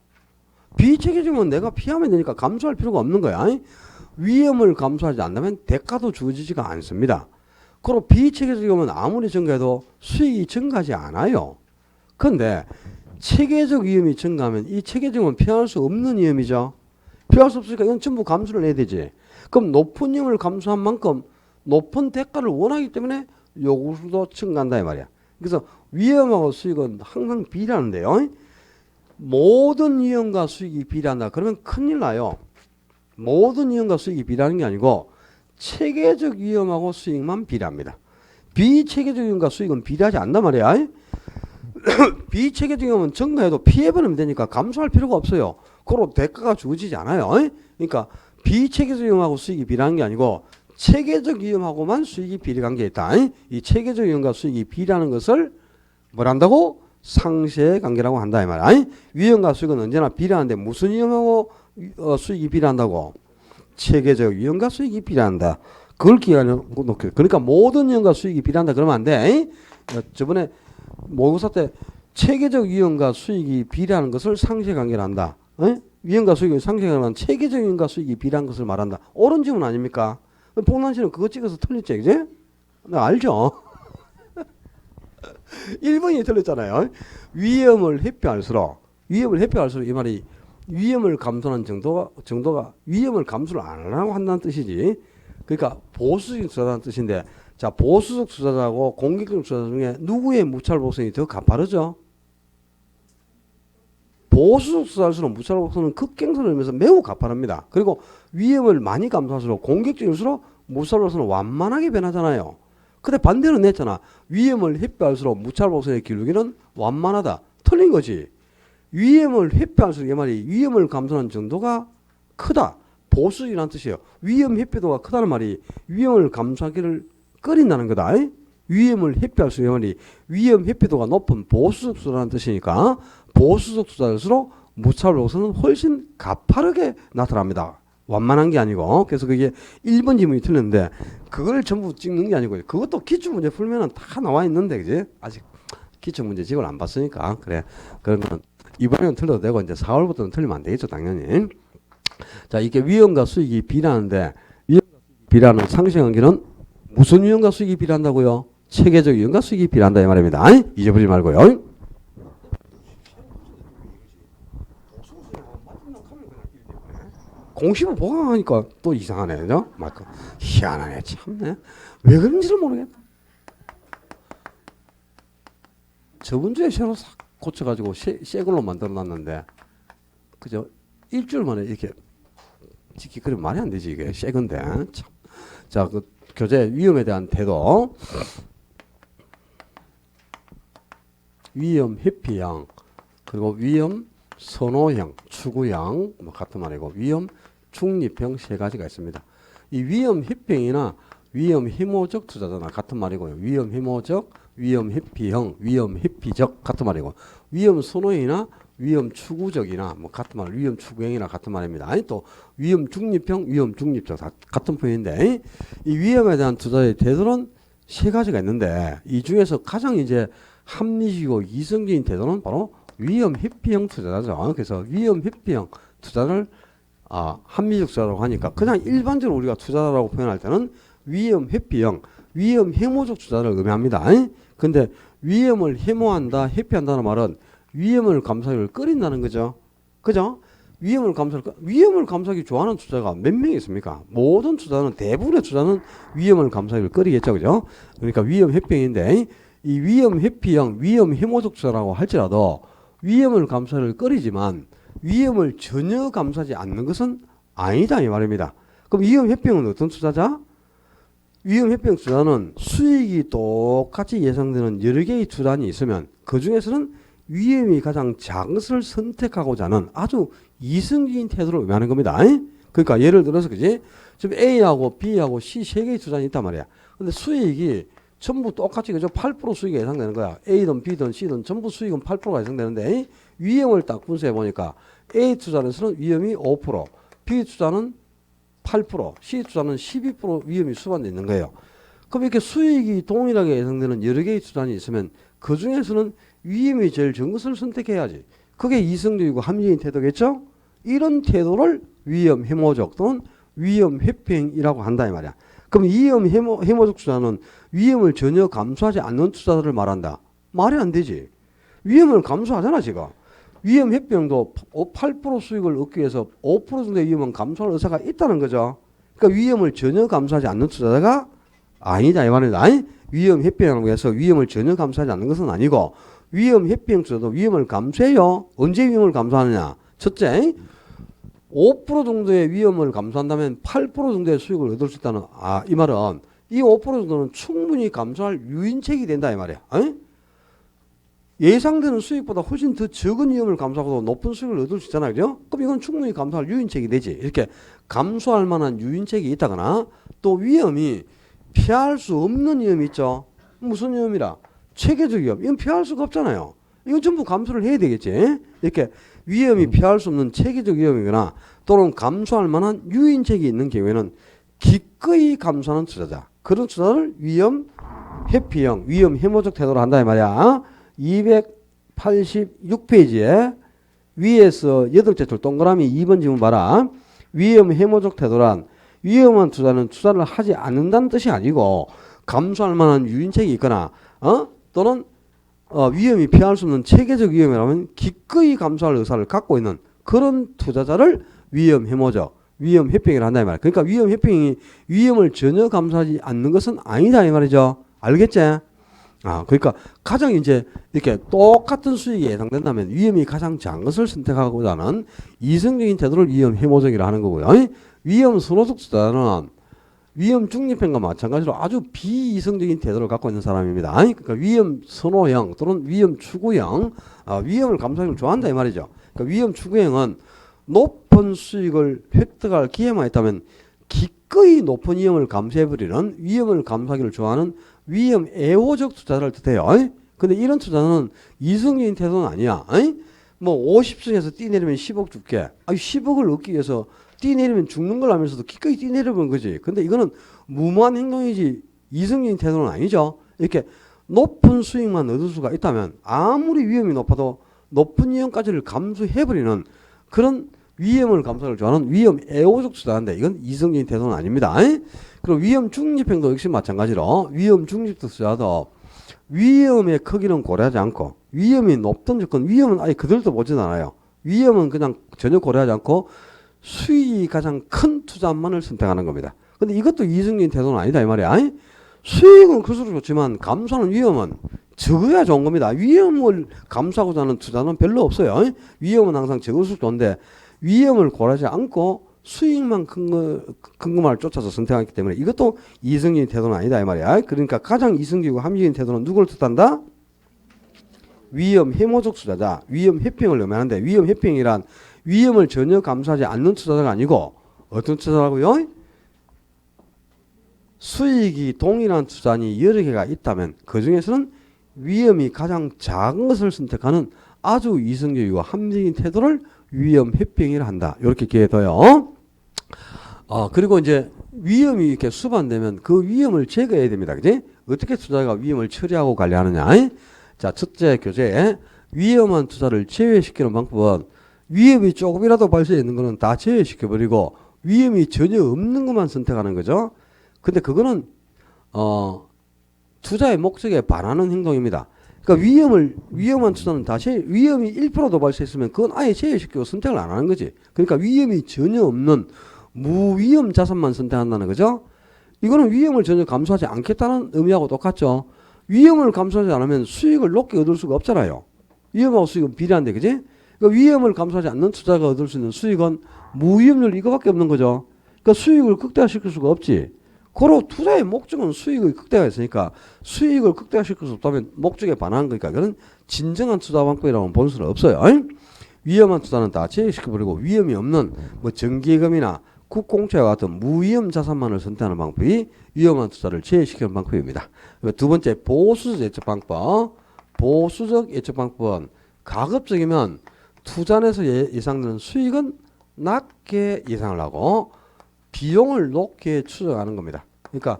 S1: 비체계적은 내가 피하면 되니까 감수할 필요가 없는 거야. 위험을 감수하지 않는다면 대가도 주어지지가 않습니다. 그리고 비체계적 위험은 아무리 증가해도 수익이 증가하지 않아요. 그런데 체계적 위험이 증가하면 이 체계적 위험은 피할 수 없는 위험이죠. 피할 수 없으니까 이건 전부 감수를 해야 되지. 그럼 높은 위험을 감수한 만큼 높은 대가를 원하기 때문에 요구수도 증가한다 이 말이야. 그래서 위험하고 수익은 항상 비례하는데요. 모든 위험과 수익이 비례한다. 그러면 큰일 나요. 모든 위험과 수익이 비례하는 게 아니고 체계적 위험하고 수익만 비례합니다. 비체계적 위험과 수익은 비례하지 않단 말이야. 비체계적 위험은 증가해도 피해버리면 되니까 감수할 필요가 없어요. 그로 대가가 주어지지 않아요. 그러니까 비체계적 위험하고 수익이 비례하는 게 아니고 체계적 위험하고만 수익이 비례관계에 있다. 이 체계적 위험과 수익이 비례하는 것을 뭘 한다고? 상쇄 관계라고 한다 이 말이야. 위험과 수익은 언제나 비례하는데 무슨 위험하고 수익이 비례한다고? 체계적 위험과 수익이 비례한다. 그걸 기억하는 그러니까 모든 위험과 수익이 비례한다 그러면 안 돼. 저번에 모의고사 때 체계적 위험과 수익이 비례하는 것을 상쇄 관계로 한다. 위험과 수익이 상쇄 관계는 체계적 위험과 수익이 비례한 것을 말한다. 옳은 질문 아닙니까? 복난 씨는 그거 찍어서 틀렸지, 그제? 나 알죠? 1번이 틀렸잖아요. 위험을 회피할수록 이 말이 위험을 감수하는 정도가 위험을 감수를 안 하려고 한다는 뜻이지. 그러니까 보수적인 투자자는 뜻인데, 자, 보수적 투자자하고 공격적 투자자 중에 누구의 무찰 복선이 더 가파르죠? 보수적 투자일수록 무찰 복선은 극갱선을 하면서 매우 가파릅니다. 그리고 위험을 많이 감수할수록 공격적일수록 무찰 복선은 완만하게 변하잖아요. 근데 반대로 냈잖아. 위험을 회피할수록 무찰 복선의 기울기는 완만하다. 틀린 거지. 위험을 회피할수록 이 말이 위험을 감수하는 정도가 크다. 보수적이라는 뜻이에요. 위험 회피도가 크다는 말이 위험을 감수하기를 꺼린다는 거다. 위험을 회피할수록 이 말이 위험 회피도가 높은 보수적 투자라는 뜻이니까 보수적 투자일수록 무찰 복선은 훨씬 가파르게 나타납니다. 완만한 게 아니고. 그래서 그게 1번 지문이 틀렸는데 그걸 전부 찍는 게 아니고 그것도 기출문제 풀면은 다 나와 있는데 그지? 아직 기출문제 집을 안 봤으니까 그래. 그런 건 이번에는 틀려도 되고 이제 4월부터는 틀리면 안 되겠죠 당연히. 자, 이게 위험과 수익이 비례하는데 위험과 수익이 비례하는 상쇄 관계는 무슨 위험과 수익이 비례한다고요? 체계적 위험과 수익이 비례한다 이 말입니다. 잊어버리지 말고요. 공식을 보강하니까 또 이상하네, 그죠? 맞고 희한하네, 참네. 왜 그런지를 모르겠다. 저번 주에 새로 싹 고쳐가지고 새 걸로 만들어놨는데, 그죠? 일주일 만에 이렇게 찍기 그래 말이 안 되지 이게 새 건데 참. 자, 그 교재 위험에 대한 태도, 위험 회피형, 그리고 위험 선호형, 추구형, 뭐 같은 말이고 위험 중립형 세 가지가 있습니다. 이 위험 회피형이나 위험 혐오적 투자자나 같은 말이고요. 위험 혐오적, 위험 회피형, 위험 회피적 같은 말이고 위험 선호형이나 위험 추구적이나 뭐 같은 말, 위험 추구형이나 같은 말입니다. 아니 또 위험 중립형, 위험 중립적 같은 표현인데 이 위험에 대한 투자의 태도는 세 가지가 있는데 이 중에서 가장 이제 합리적이고 이성적인 태도는 바로 위험 회피형 투자자죠. 그래서 위험 회피형 투자를 합리적 투자라고 하니까 그냥 일반적으로 우리가 투자라고 표현할 때는 위험 회피형, 위험 혐오적 투자를 의미합니다. 근데 위험을 혐오한다, 회피한다는 말은 위험을 감수하기를 꺼린다는 거죠. 그죠? 위험을 감수하기 좋아하는 투자가 몇 명이 있습니까? 모든 투자는, 대부분의 투자는 위험을 감수하기를 꺼리겠죠. 그죠? 그러니까 위험 회피형인데 이 위험 회피형, 위험 혐오적 투자라고 할지라도 위험을 감수하기를 꺼리지만 위험을 전혀 감수하지 않는 것은 아니다 이 말입니다. 그럼 위험 회피형은 어떤 투자자? 위험 회피형 투자는 수익이 똑같이 예상되는 여러 개의 투자안이 있으면 그 중에서는 위험이 가장 작은 것을 선택하고자 하는 아주 이성적인 태도를 의미하는 겁니다. 그러니까 예를 들어서 그지? 지금 A하고 B하고 C 세 개의 투자안이 있단 말이야. 근데 수익이 전부 똑같이 그죠? 8% 수익이 예상되는 거야. A든 B든 C든 전부 수익은 8%가 예상되는데 위험을 딱 분석해 보니까 A 투자에서는 위험이 5%, B 투자는 8%, C 투자는 12% 위험이 수반되어 있는 거예요. 그럼 이렇게 수익이 동일하게 예상되는 여러 개의 투자안이 있으면 그 중에서는 위험이 제일 적은 것을 선택해야지. 그게 이성적이고 합리적인 태도겠죠? 이런 태도를 위험 해모적 또는 위험 회피행이라고 한다 이 말이야. 그럼 위험 해모적 투자는 위험을 전혀 감수하지 않는 투자들을 말한다. 말이 안 되지. 위험을 감수하잖아 지금. 위험 회피행도 8% 수익을 얻기 위해서 5% 정도의 위험은 감수할 의사가 있다는 거죠. 그러니까 위험을 전혀 감수하지 않는 투자자가 아니다 이 말입니다. 아니? 위험 회피행을 위해서 위험을 전혀 감수하지 않는 것은 아니고 위험 회피행 투자도 위험을 감수해요. 언제 위험을 감수하느냐? 첫째, 5% 정도의 위험을 감수한다면 8% 정도의 수익을 얻을 수 있다는 이 말은 이 5% 정도는 충분히 감수할 유인책이 된다 이 말이야. 아니? 예상되는 수익보다 훨씬 더 적은 위험을 감수하고도 높은 수익을 얻을 수 있잖아요. 그죠? 그럼 이건 충분히 감수할 유인책이 되지. 이렇게 감수할 만한 유인책이 있다거나 또 위험이 피할 수 없는 위험이 있죠. 무슨 위험이라? 체계적 위험. 이건 피할 수가 없잖아요. 이건 전부 감수를 해야 되겠지. 이렇게 위험이 피할 수 없는 체계적 위험이거나 또는 감수할 만한 유인책이 있는 경우에는 기꺼이 감수하는 투자자. 그런 투자를 위험 회피형, 위험 해모적 태도로 한다 이 말이야. 286페이지에 위에서 8째 줄 동그라미 2번 지문 봐라. 위험 해모적 태도란 위험한 투자는 투자를 하지 않는다는 뜻이 아니고 감수할 만한 유인책이 있거나 또는 위험이 피할 수 없는 체계적 위험이라면 기꺼이 감수할 의사를 갖고 있는 그런 투자자를 위험 해모적, 위험 회피행을 한다 이 말이야. 그러니까 위험 회피행이 위험을 전혀 감수하지 않는 것은 아니다 이 말이죠. 알겠지? 그러니까 가장 이제 이렇게 똑같은 수익이 예상된다면 위험이 가장 작은 것을 선택하고자 하는 이성적인 태도를 위험 해모적이라 하는 거고요. 위험 선호적 투자는 위험 중립행과 마찬가지로 아주 비이성적인 태도를 갖고 있는 사람입니다. 그러니까 위험 선호형 또는 위험 추구형, 위험을 감수하기를 좋아한다 이 말이죠. 그러니까 위험 추구형은 높은 수익을 획득할 기회만 있다면 기꺼이 높은 위험을 감수해버리는 위험을 감수하기를 좋아하는 위험 애호적 투자를 뜻해요. 근데 이런 투자는 이성적인 태도는 아니야. 뭐 50승에서 뛰내리면 10억 줄게. 10억을 얻기 위해서 뛰내리면 죽는 걸 알면서도 기꺼이 뛰내려보는 거지. 근데 이거는 무모한 행동이지 이성적인 태도는 아니죠. 이렇게 높은 수익만 얻을 수가 있다면 아무리 위험이 높아도 높은 위험까지를 감수해버리는 그런 위험을 감수하기를 좋아하는 위험 애호적 투자인데 이건 이성적인 태도는 아닙니다. 그리고 위험 중립행도 역시 마찬가지로 위험 중립 투자도 위험의 크기는 고려하지 않고 위험이 높든 적든 위험은 아예 그들도 보진 않아요. 위험은 그냥 전혀 고려하지 않고 수익이 가장 큰 투자만을 선택하는 겁니다. 근데 이것도 이성적인 태도는 아니다 이 말이야. 수익은 클수록 좋지만 감수하는 위험은 적어야 좋은 겁니다. 위험을 감수하고자 하는 투자는 별로 없어요. 위험은 항상 적을수록 좋은데 위험을 고려하지 않고 수익만 큰 것만을 쫓아서 선택하기 때문에 이것도 이성적인 태도는 아니다 이 말이야. 그러니까 가장 이성적이고 합리적인 태도는 누구를 뜻한다? 위험 해모적 투자자, 위험 회피행을 의미하는데 위험 회피행이란 위험을 전혀 감수하지 않는 투자자가 아니고 어떤 투자라고요? 수익이 동일한 투자안이 여러 개가 있다면 그 중에서는 위험이 가장 작은 것을 선택하는 아주 이성적이고 합리적인 태도를 위험 회피행이라 한다. 이렇게 기억해둬요. 그리고 이제 위험이 이렇게 수반되면 그 위험을 제거해야 됩니다. 그지? 어떻게 투자자가 위험을 처리하고 관리하느냐? 자, 첫째 교재 위험한 투자를 제외시키는 방법은 위험이 조금이라도 발생했는 거는 다 제외시켜버리고 위험이 전혀 없는 것만 선택하는 거죠. 근데 그거는 투자의 목적에 반하는 행동입니다. 그러니까 위험한 투자는 위험이 1%도 발생했으면 그건 아예 제외시키고 선택을 안 하는 거지. 그러니까 위험이 전혀 없는 무위험 자산만 선택한다는 거죠. 이거는 위험을 전혀 감수하지 않겠다는 의미하고 똑같죠. 위험을 감수하지 않으면 수익을 높게 얻을 수가 없잖아요. 위험하고 수익은 비례한데, 그지? 그러니까 위험을 감수하지 않는 투자가 얻을 수 있는 수익은 무위험률 이거밖에 없는 거죠. 그러니까 수익을 극대화시킬 수가 없지. 고로 투자의 목적은 수익의 극대화가 있으니까 수익을 극대화시킬 수 없다면 목적에 반하는 거니까 그건 진정한 투자 방법이라고는 볼 수는 없어요. 위험한 투자는 다 제외시켜버리고 위험이 없는 뭐 정기예금이나 국공채와 같은 무위험 자산만을 선택하는 방법이 위험한 투자를 제외시키는 방법입니다. 두 번째 보수적 예측 방법. 보수적 예측 방법은 가급적이면 투자에서 예상되는 수익은 낮게 예상을 하고 비용을 높게 추정하는 겁니다. 그러니까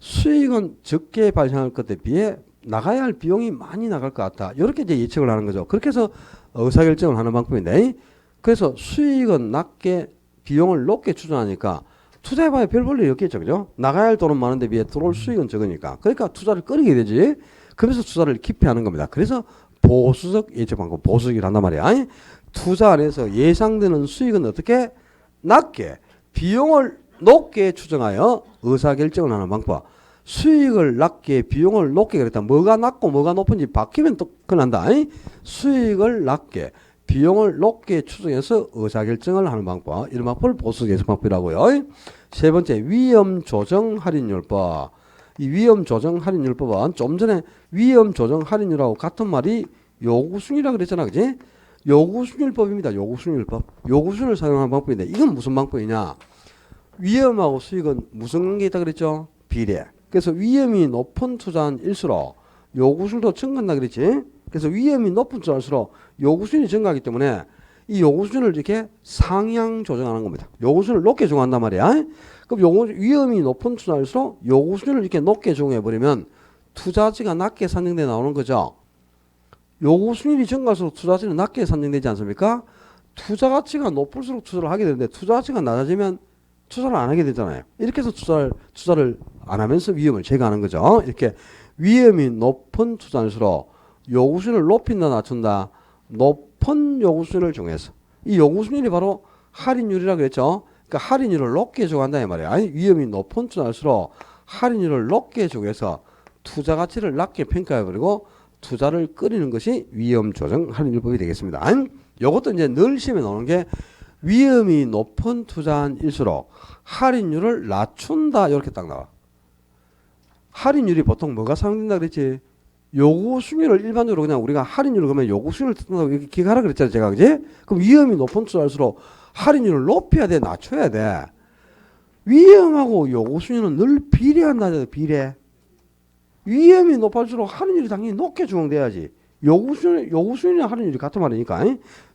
S1: 수익은 적게 발생할 것에 비해 나가야 할 비용이 많이 나갈 것 같다. 이렇게 이제 예측을 하는 거죠. 그렇게 해서 의사결정을 하는 방법인데, 그래서 수익은 낮게 비용을 높게 추정하니까 투자해봐야 별 볼 일이 없겠죠. 그죠? 나가야 할 돈은 많은데 비해 들어올 수익은 적으니까. 그러니까 투자를 꺼리게 되지. 그래서 투자를 깊이 하는 겁니다. 그래서 보수적 예측 방법, 보수적이라 한단 말이야. 아니, 투자 안에서 예상되는 수익은 어떻게? 낮게, 비용을 높게 추정하여 의사결정을 하는 방법. 수익을 낮게, 비용을 높게 그랬다. 뭐가 낮고 뭐가 높은지 바뀌면 또 큰난다. 수익을 낮게, 비용을 높게 추정해서 의사결정을 하는 방법. 이런 방법을 보수적 예측 방법이라고요. 세 번째, 위험 조정 할인율법. 이 위험 조정 할인율법은 좀 전에 위험 조정 할인율하고 같은 말이 요구순위라 그랬잖아. 그지? 요구순위율법입니다. 요구순위율법. 요구순위를 사용하는 방법인데 이건 무슨 방법이냐? 위험하고 수익은 무슨 관계가 있다 그랬죠? 비례. 그래서 위험이 높은 투자일수록 요구순위도 증가한다 그랬지? 그래서 위험이 높은 투자일수록 요구순위 증가하기 때문에 이 요구순위를 이렇게 상향 조정하는 겁니다. 요구순위를 높게 정한단 말이야. 그럼 위험이 높은 투자일수록 요구순위를 이렇게 높게 정해버리면 투자지가 낮게 산정돼 나오는 거죠. 요구순위이 증가할수록 투자지는 낮게 산정되지 않습니까? 투자가치가 높을수록 투자를 하게 되는데 투자가치가 낮아지면 투자를 안 하게 되잖아요. 이렇게 해서 투자를 안 하면서 위험을 제거하는 거죠. 이렇게 위험이 높은 투자일수록 요구순위를 높인다 낮춘다. 높은 요구순위를 정해서 이 요구순위이 바로 할인율이라고 그랬죠. 그러니까 할인율을 높게 정한다 이 말이야. 아니, 위험이 높은 투자일수록 할인율을 높게 정해서 투자 가치를 낮게 평가해버리고 투자를 끌이는 것이 위험 조정 할인율법이 되겠습니다. 이것도 이제 늘 시험에 나오는 게 위험이 높은 투자일수록 할인율을 낮춘다 이렇게 딱 나와. 할인율이 보통 뭐가 사용된다 그랬지? 요구순위를 일반적으로 그냥 우리가 할인율을 그러면 요구순위를 뜻한다고 이렇게 기억하라 그랬잖아요. 제가 그지? 그럼 위험이 높은 투자일수록 할인율을 높여야 돼, 낮춰야 돼. 위험하고 요구순위는 늘 비례한다. 비례. 위험이 높아질수록 할인율이 당연히 높게 적용돼야지. 요구순위랑 할인율이 같은 말이니까.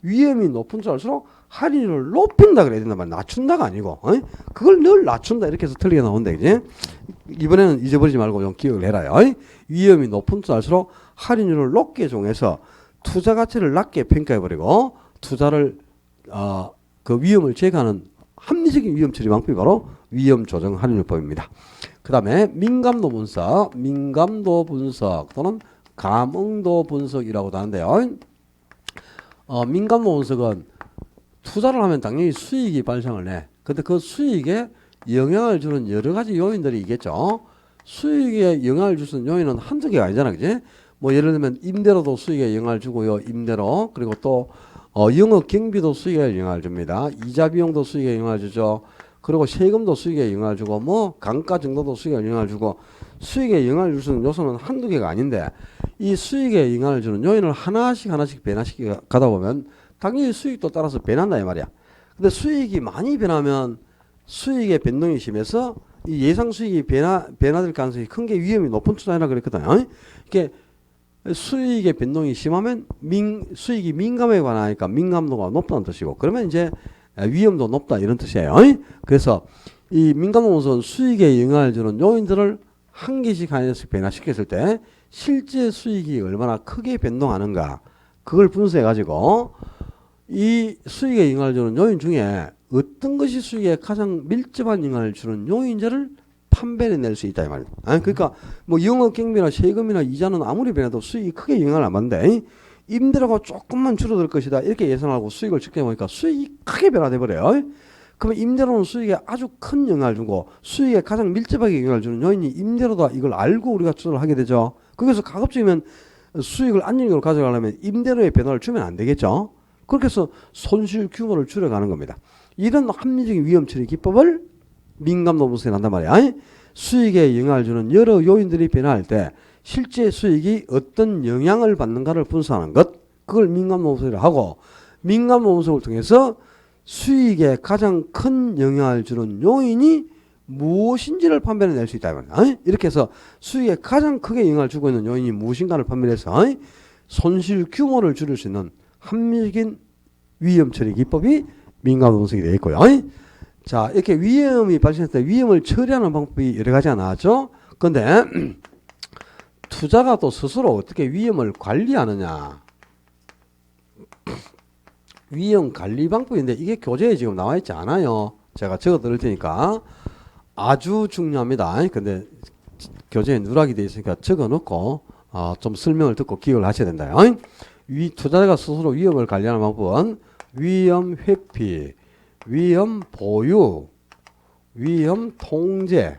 S1: 위험이 높은 투자일수록 할인율을 높인다 그래야 된단 말이야. 낮춘다가 아니고. 그걸 늘 낮춘다 이렇게 해서 틀리게 나온다. 그지? 이번에는 잊어버리지 말고 좀 기억을 해라요. 위험이 높은 투자일수록 할인율을 높게 정해서 투자 가치를 낮게 평가해버리고 투자를 그 위험을 제거하는 합리적인 위험 처리 방법이 바로 위험 조정 할인율법입니다. 그 다음에 민감도 분석 또는 감응도 분석이라고도 하는데요. 민감도 분석은 투자를 하면 당연히 수익이 발생을 해. 근데 그 수익에 영향을 주는 여러 가지 요인들이 있겠죠. 수익에 영향을 주는 요인은 한두 개가 아니잖아. 그지? 뭐 예를 들면 임대료도 수익에 영향을 주고요. 임대료. 그리고 또 영업 경비도 수익에 영향을 줍니다. 이자 비용도 수익에 영향을 주죠. 그리고 세금도 수익에 영향을 주고 뭐 감가 정도도 수익에 영향을 주고 수익에 영향을 줄 수 있는 요소는 한두 개가 아닌데 이 수익에 영향을 주는 요인을 하나씩 변화시켜 가다 보면 당연히 수익도 따라서 변한다 이 말이야. 근데 수익이 많이 변하면 수익의 변동이 심해서 이 예상 수익이 변화될 가능성이 큰 게 위험이 높은 투자이라 그랬거든요. 이게 수익의 변동이 심하면 수익이 민감하게 변하니까 민감도가 높다는 뜻이고 그러면 이제 위험도 높다 이런 뜻이에요. 그래서 이 민감도 분석은 수익에 영향을 주는 요인들을 한 개씩 하나씩 변화시켰을 때 실제 수익이 얼마나 크게 변동하는가 그걸 분석해 가지고 이 수익에 영향을 주는 요인 중에 어떤 것이 수익에 가장 밀접한 영향을 주는 요인들을 판별해낼 수 있다 이 말이야. 그러니까 뭐 영업 경비나 세금이나 이자는 아무리 변해도 수익이 크게 영향을 안 받는데 임대료가 조금만 줄어들 것이다 이렇게 예상하고 수익을 측정해 보니까 수익이 크게 변화돼 버려요. 그러면 임대료는 수익에 아주 큰 영향을 주고 수익에 가장 밀접하게 영향을 주는 요인이 임대료다 이걸 알고 우리가 투자를 하게 되죠. 거기서 가급적이면 수익을 안정적으로 가져가려면 임대료의 변화를 주면 안 되겠죠. 그렇게 해서 손실 규모를 줄여가는 겁니다. 이런 합리적인 위험 처리 기법을 민감도 분석에 한단 말이야. 수익에 영향을 주는 여러 요인들이 변화할 때 실제 수익이 어떤 영향을 받는가를 분석하는 것 그걸 민감도 분석이라고 하고 민감도 분석을 통해서 수익에 가장 큰 영향을 주는 요인이 무엇인지를 판별해낼 수 있다. 이렇게 해서 수익에 가장 크게 영향을 주고 있는 요인이 무엇인가를 판별해서 손실 규모를 줄일 수 있는 합리적인 위험 처리 기법이 민감도 분석이 되어 있고요. 자, 이렇게 위험이 발생했을 때 위험을 처리하는 방법이 여러 가지가 나왔죠. 근데 투자가 또 스스로 어떻게 위험을 관리하느냐. 위험 관리 방법인데 이게 교재에 지금 나와 있지 않아요. 제가 적어 드릴 테니까 아주 중요합니다. 근데 교재에 누락이 되어 있으니까 적어 놓고 좀 설명을 듣고 기억을 하셔야 된다. 투자자가 스스로 위험을 관리하는 방법은 위험 회피, 위험 보유, 위험 통제,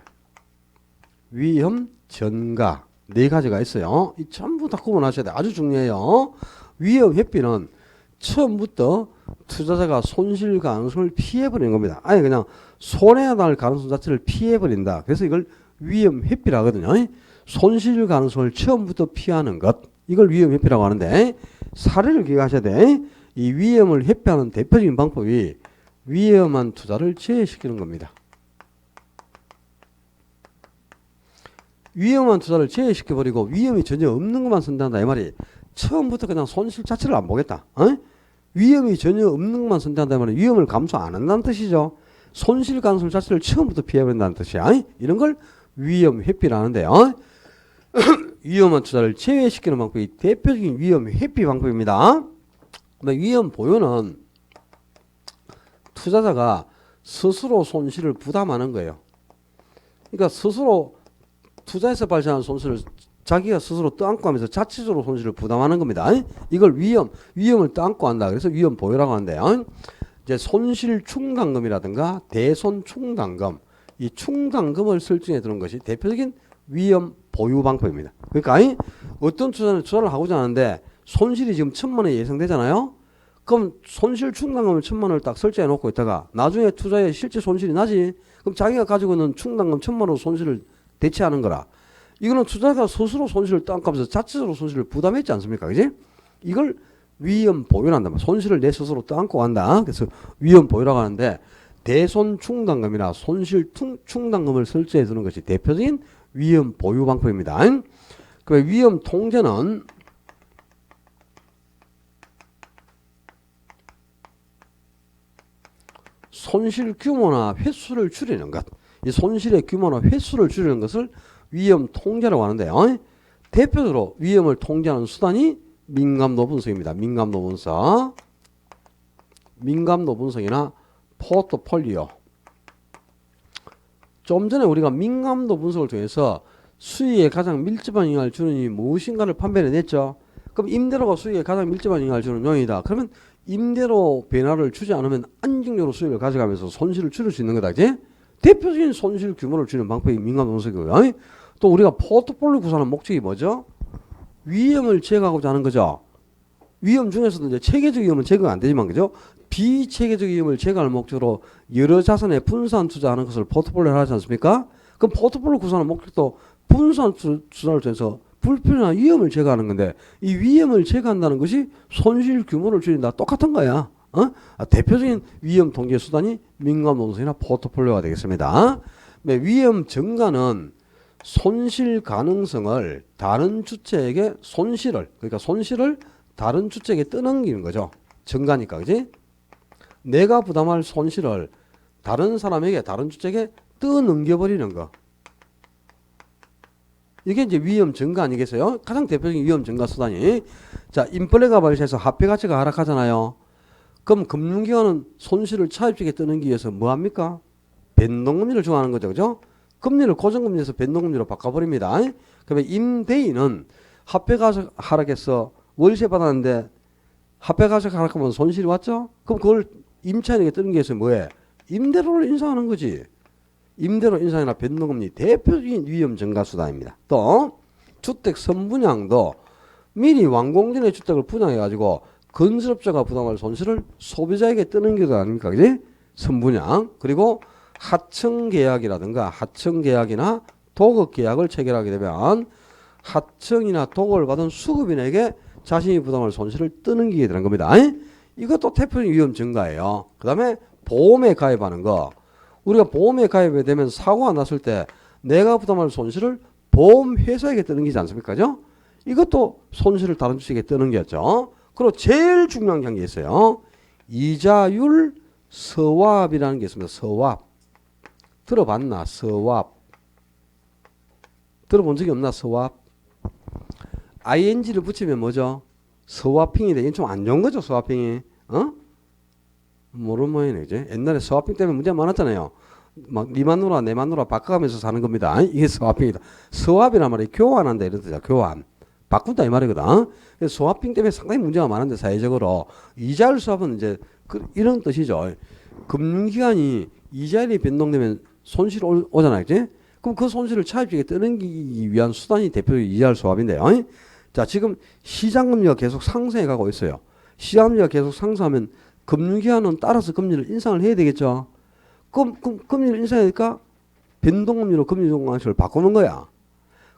S1: 위험 전가 네 가지가 있어요. 이 전부 다 구분하셔야 돼요. 아주 중요해요. 위험 회피는 처음부터 투자자가 손실 가능성을 피해버리는 겁니다. 아니 그냥 손해가 날 가능성 자체를 피해버린다. 그래서 이걸 위험 회피라 하거든요. 손실 가능성을 처음부터 피하는 것. 이걸 위험 회피라고 하는데 사례를 기억하셔야 돼. 이 위험을 회피하는 대표적인 방법이 위험한 투자를 제외시키는 겁니다. 위험한 투자를 제외시켜버리고 위험이 전혀 없는 것만 선택한다 이 말이 처음부터 그냥 손실 자체를 안 보겠다. 위험이 전혀 없는 것만 선택한다 이 말은 위험을 감수 안 한다는 뜻이죠. 손실 가능성 자체를 처음부터 피해버린다는 뜻이야. 이런 걸 위험 회피라는데요. 위험한 투자를 제외시키는 방법이 대표적인 위험 회피 방법입니다. 위험 보유는 투자자가 스스로 손실을 부담하는 거예요. 그러니까 스스로 투자에서 발생한 손실을 자기가 스스로 떠안고 하면서 자체적으로 손실을 부담하는 겁니다. 이걸 위험을 떠안고 한다. 그래서 위험 보유라고 하는데요. 이제 손실 충당금이라든가 대손 충당금, 이 충당금을 설정해 두는 것이 대표적인 위험 보유 방법입니다. 그러니까 어떤 투자를 하고자 하는데 손실이 지금 1,000만 원이 예상되잖아요. 그럼 손실 충당금을 1,000만 원을 딱 설정해 놓고 있다가 나중에 투자에 실제 손실이 나지. 그럼 자기가 가지고 있는 충당금 1,000만 원 손실을 대체하는 거라. 이거는 투자가 스스로 손실을 떠안고면서 자체적으로 손실을 부담했지 않습니까? 그지? 이걸 위험 보유한다. 손실을 내 스스로 떠안고 간다. 그래서 위험 보유라고 하는데 대손 충당금이나 손실 충당금을 설정해 두는 것이 대표적인 위험 보유 방법입니다. 그 위험 통제는 손실 규모나 횟수를 줄이는 것. 이 손실의 규모나 횟수를 줄이는 것을 위험 통제라고 하는데요. 대표적으로 위험을 통제하는 수단이 민감도 분석입니다. 민감도 분석. 민감도 분석이나 포트폴리오. 좀 전에 우리가 민감도 분석을 통해서 수익에 가장 밀접한 영향을 주는 이 무엇인가를 판별해냈죠. 그럼 임대료가 수익에 가장 밀접한 영향을 주는 요인이다. 그러면 임대료 변화를 주지 않으면 안정적으로 수익을 가져가면서 손실을 줄일 수 있는 거다. 그치? 대표적인 손실 규모를 줄이는 방법이 민감도 분석이고요. 또 우리가 포트폴리오 구성하는 목적이 뭐죠? 위험을 제거하고자 하는 거죠. 위험 중에서도 이제 체계적 위험은 제거가 안 되지만 그죠? 비체계적 위험을 제거할 목적으로 여러 자산에 분산 투자하는 것을 포트폴리오를 하지 않습니까? 그럼 포트폴리오 구성하는 목적도 분산 투자를 통해서 불필요한 위험을 제거하는 건데 이 위험을 제거한다는 것이 손실 규모를 줄인다. 똑같은 거야. 대표적인 위험 통제 수단이 민감도 분석이나 포트폴리오가 되겠습니다. 위험 증가는 손실 가능성을 다른 주체에게 그러니까 손실을 다른 주체에게 떠넘기는 거죠. 증가니까, 그지? 내가 부담할 손실을 다른 사람에게, 다른 주체에게 떠넘겨버리는 거. 이게 이제 위험 증가 아니겠어요? 가장 대표적인 위험 증가 수단이. 자, 인플레가 발생해서 화폐 가치가 하락하잖아요. 그럼 금융기관은 손실을 차입적에 떠넘기기 위해서 뭐 합니까? 변동금리를 정하는 거죠. 그죠? 금리를 고정금리에서 변동금리로 바꿔버립니다. 그러면 임대인은 화폐가 하락해서 월세 받았는데 화폐가 하락하면 손실이 왔죠? 그럼 그걸 임차인에게 떠넘기기 위해서 뭐해? 임대료를 인상하는 거지. 임대료 인상이나 변동금리 대표적인 위험 증가 수단입니다. 또 주택 선분양도 미리 완공 전에 주택을 분양해가지고 건설업자가 부담할 손실을 소비자에게 떠넘기도 아닙니까? 그지? 선분양. 그리고 하청계약이라든가 하청계약이나 도급계약을 체결하게 되면 하청이나 도급을 받은 수급인에게 자신이 부담할 손실을 떠넘기게 되는 겁니다. 이것도 대표적인 위험 증가예요. 그 다음에 보험에 가입하는 거. 우리가 보험에 가입이 되면 사고가 났을 때 내가 부담할 손실을 보험회사에게 떠넘기지 않습니까? 그죠? 이것도 손실을 다른 주식에 떠넘겼죠. 그리고 제일 중요한 게 있어요. 이자율 서왑이라는 게 있습니다. 서왑. 들어봤나? 서왑. 들어본 적이 없나? 서왑. ing를 붙이면 뭐죠? 서왑핑이 되긴 좀 안 좋은 거죠, 서왑핑이. 어? 모르는 모양이네, 이제. 옛날에 서왑핑 때문에 문제가 많았잖아요. 막, 니 마누라, 내 마누라 바꿔가면서 사는 겁니다. 이게 서왑핑이다. 서왑이란 말이 교환한다, 이런 뜻이야, 교환. 바꾼다, 이 말이거든. 그래서 서왑핑 때문에 상당히 문제가 많은데, 사회적으로. 이자율 수합은 이제, 이런 뜻이죠. 금융기관이 이자율이 변동되면 손실 오잖아요, 그지? 그럼 그 손실을 차입자에게 떠넘기기 위한 수단이 대표적인 이자율 수합인데요. 자, 지금 시장금리가 계속 상승해 가고 있어요. 시장금리가 계속 상승하면 금융기관은 따라서 금리를 인상을 해야 되겠죠. 그럼 금리를 인상하니까 변동금리로 금리조정방식을 바꾸는 거야.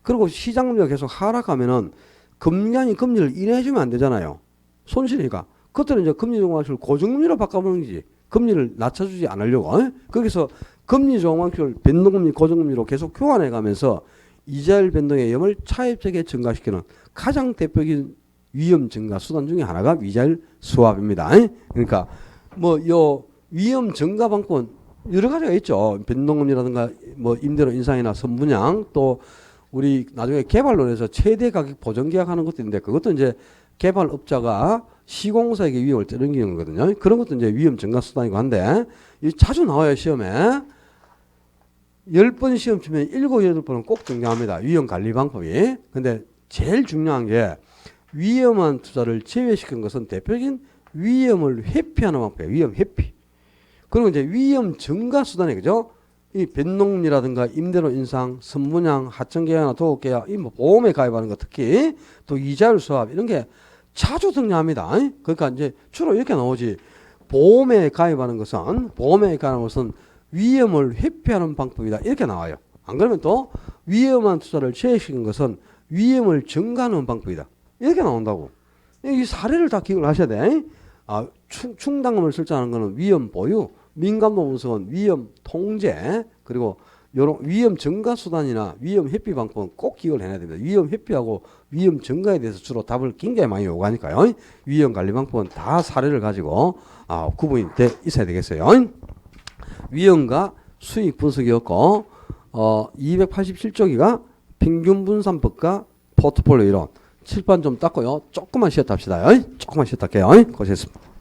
S1: 그리고 시장금리가 계속 하락하면은 금융기관이 금리를 인하해주면 안 되잖아요. 손실이니까. 그때는 이제 금리조정방식을 고정금리로 바꿔보는 거지. 금리를 낮춰주지 않으려고. 거기서 금리조정방식을 변동금리, 고정금리로 계속 교환해 가면서 이자율 변동의 위험을 차입자에게 증가시키는 가장 대표적인 위험 증가 수단 중에 하나가 이자율 수합입니다. 그러니까 뭐 요 위험 증가 방법은 여러 가지가 있죠. 변동금리라든가 뭐 임대료 인상이나 선분양, 또 우리 나중에 개발론에서 최대 가격 보전 계약하는 것도 있는데, 그것도 이제 개발업자가 시공사에게 위험을 떠넘기는 거거든요. 그런 것도 이제 위험 증가 수단이고 한데, 자주 나와요, 시험에. 10번 시험 치면 7, 8번은 꼭 등장합니다. 위험 관리 방법이. 근데 제일 중요한 게 위험한 투자를 제외시킨 것은 대표적인 위험을 회피하는 방법이에요. 위험 회피. 그리고 이제 위험 증가 수단이, 그죠? 이 변동금리라든가 임대료 인상, 선분양, 하청계약이나 도급계약, 이 뭐 보험에 가입하는 거, 특히 또 이자율 수합, 이런 게 자주 등장합니다. 그러니까 이제 주로 이렇게 나오지. 보험에 가입하는 것은 위험을 회피하는 방법이다, 이렇게 나와요. 안 그러면 또 위험한 투자를 제외시킨 것은 위험을 증가하는 방법이다, 이렇게 나온다고. 이 사례를 다 기억을 하셔야 돼. 아, 충당금을 설정하는 것은 위험 보유, 민감도 분석은 위험 통제, 그리고 요런 위험 증가 수단이나 위험 회피 방법은 꼭 기억을 해야 됩니다. 위험 회피하고 위험 증가에 대해서 주로 답을 굉장히 많이 요구하니까요. 위험 관리 방법은 다 사례를 가지고 구분이 돼 있어야 되겠어요. 위험과 수익 분석이었고, 287쪽이가 평균 분산법과 포트폴리오 이론. 칠판 좀 닦고요. 조금만 쉬었다 합시다. 조금만 쉬었다 할게요. 고생했습니다.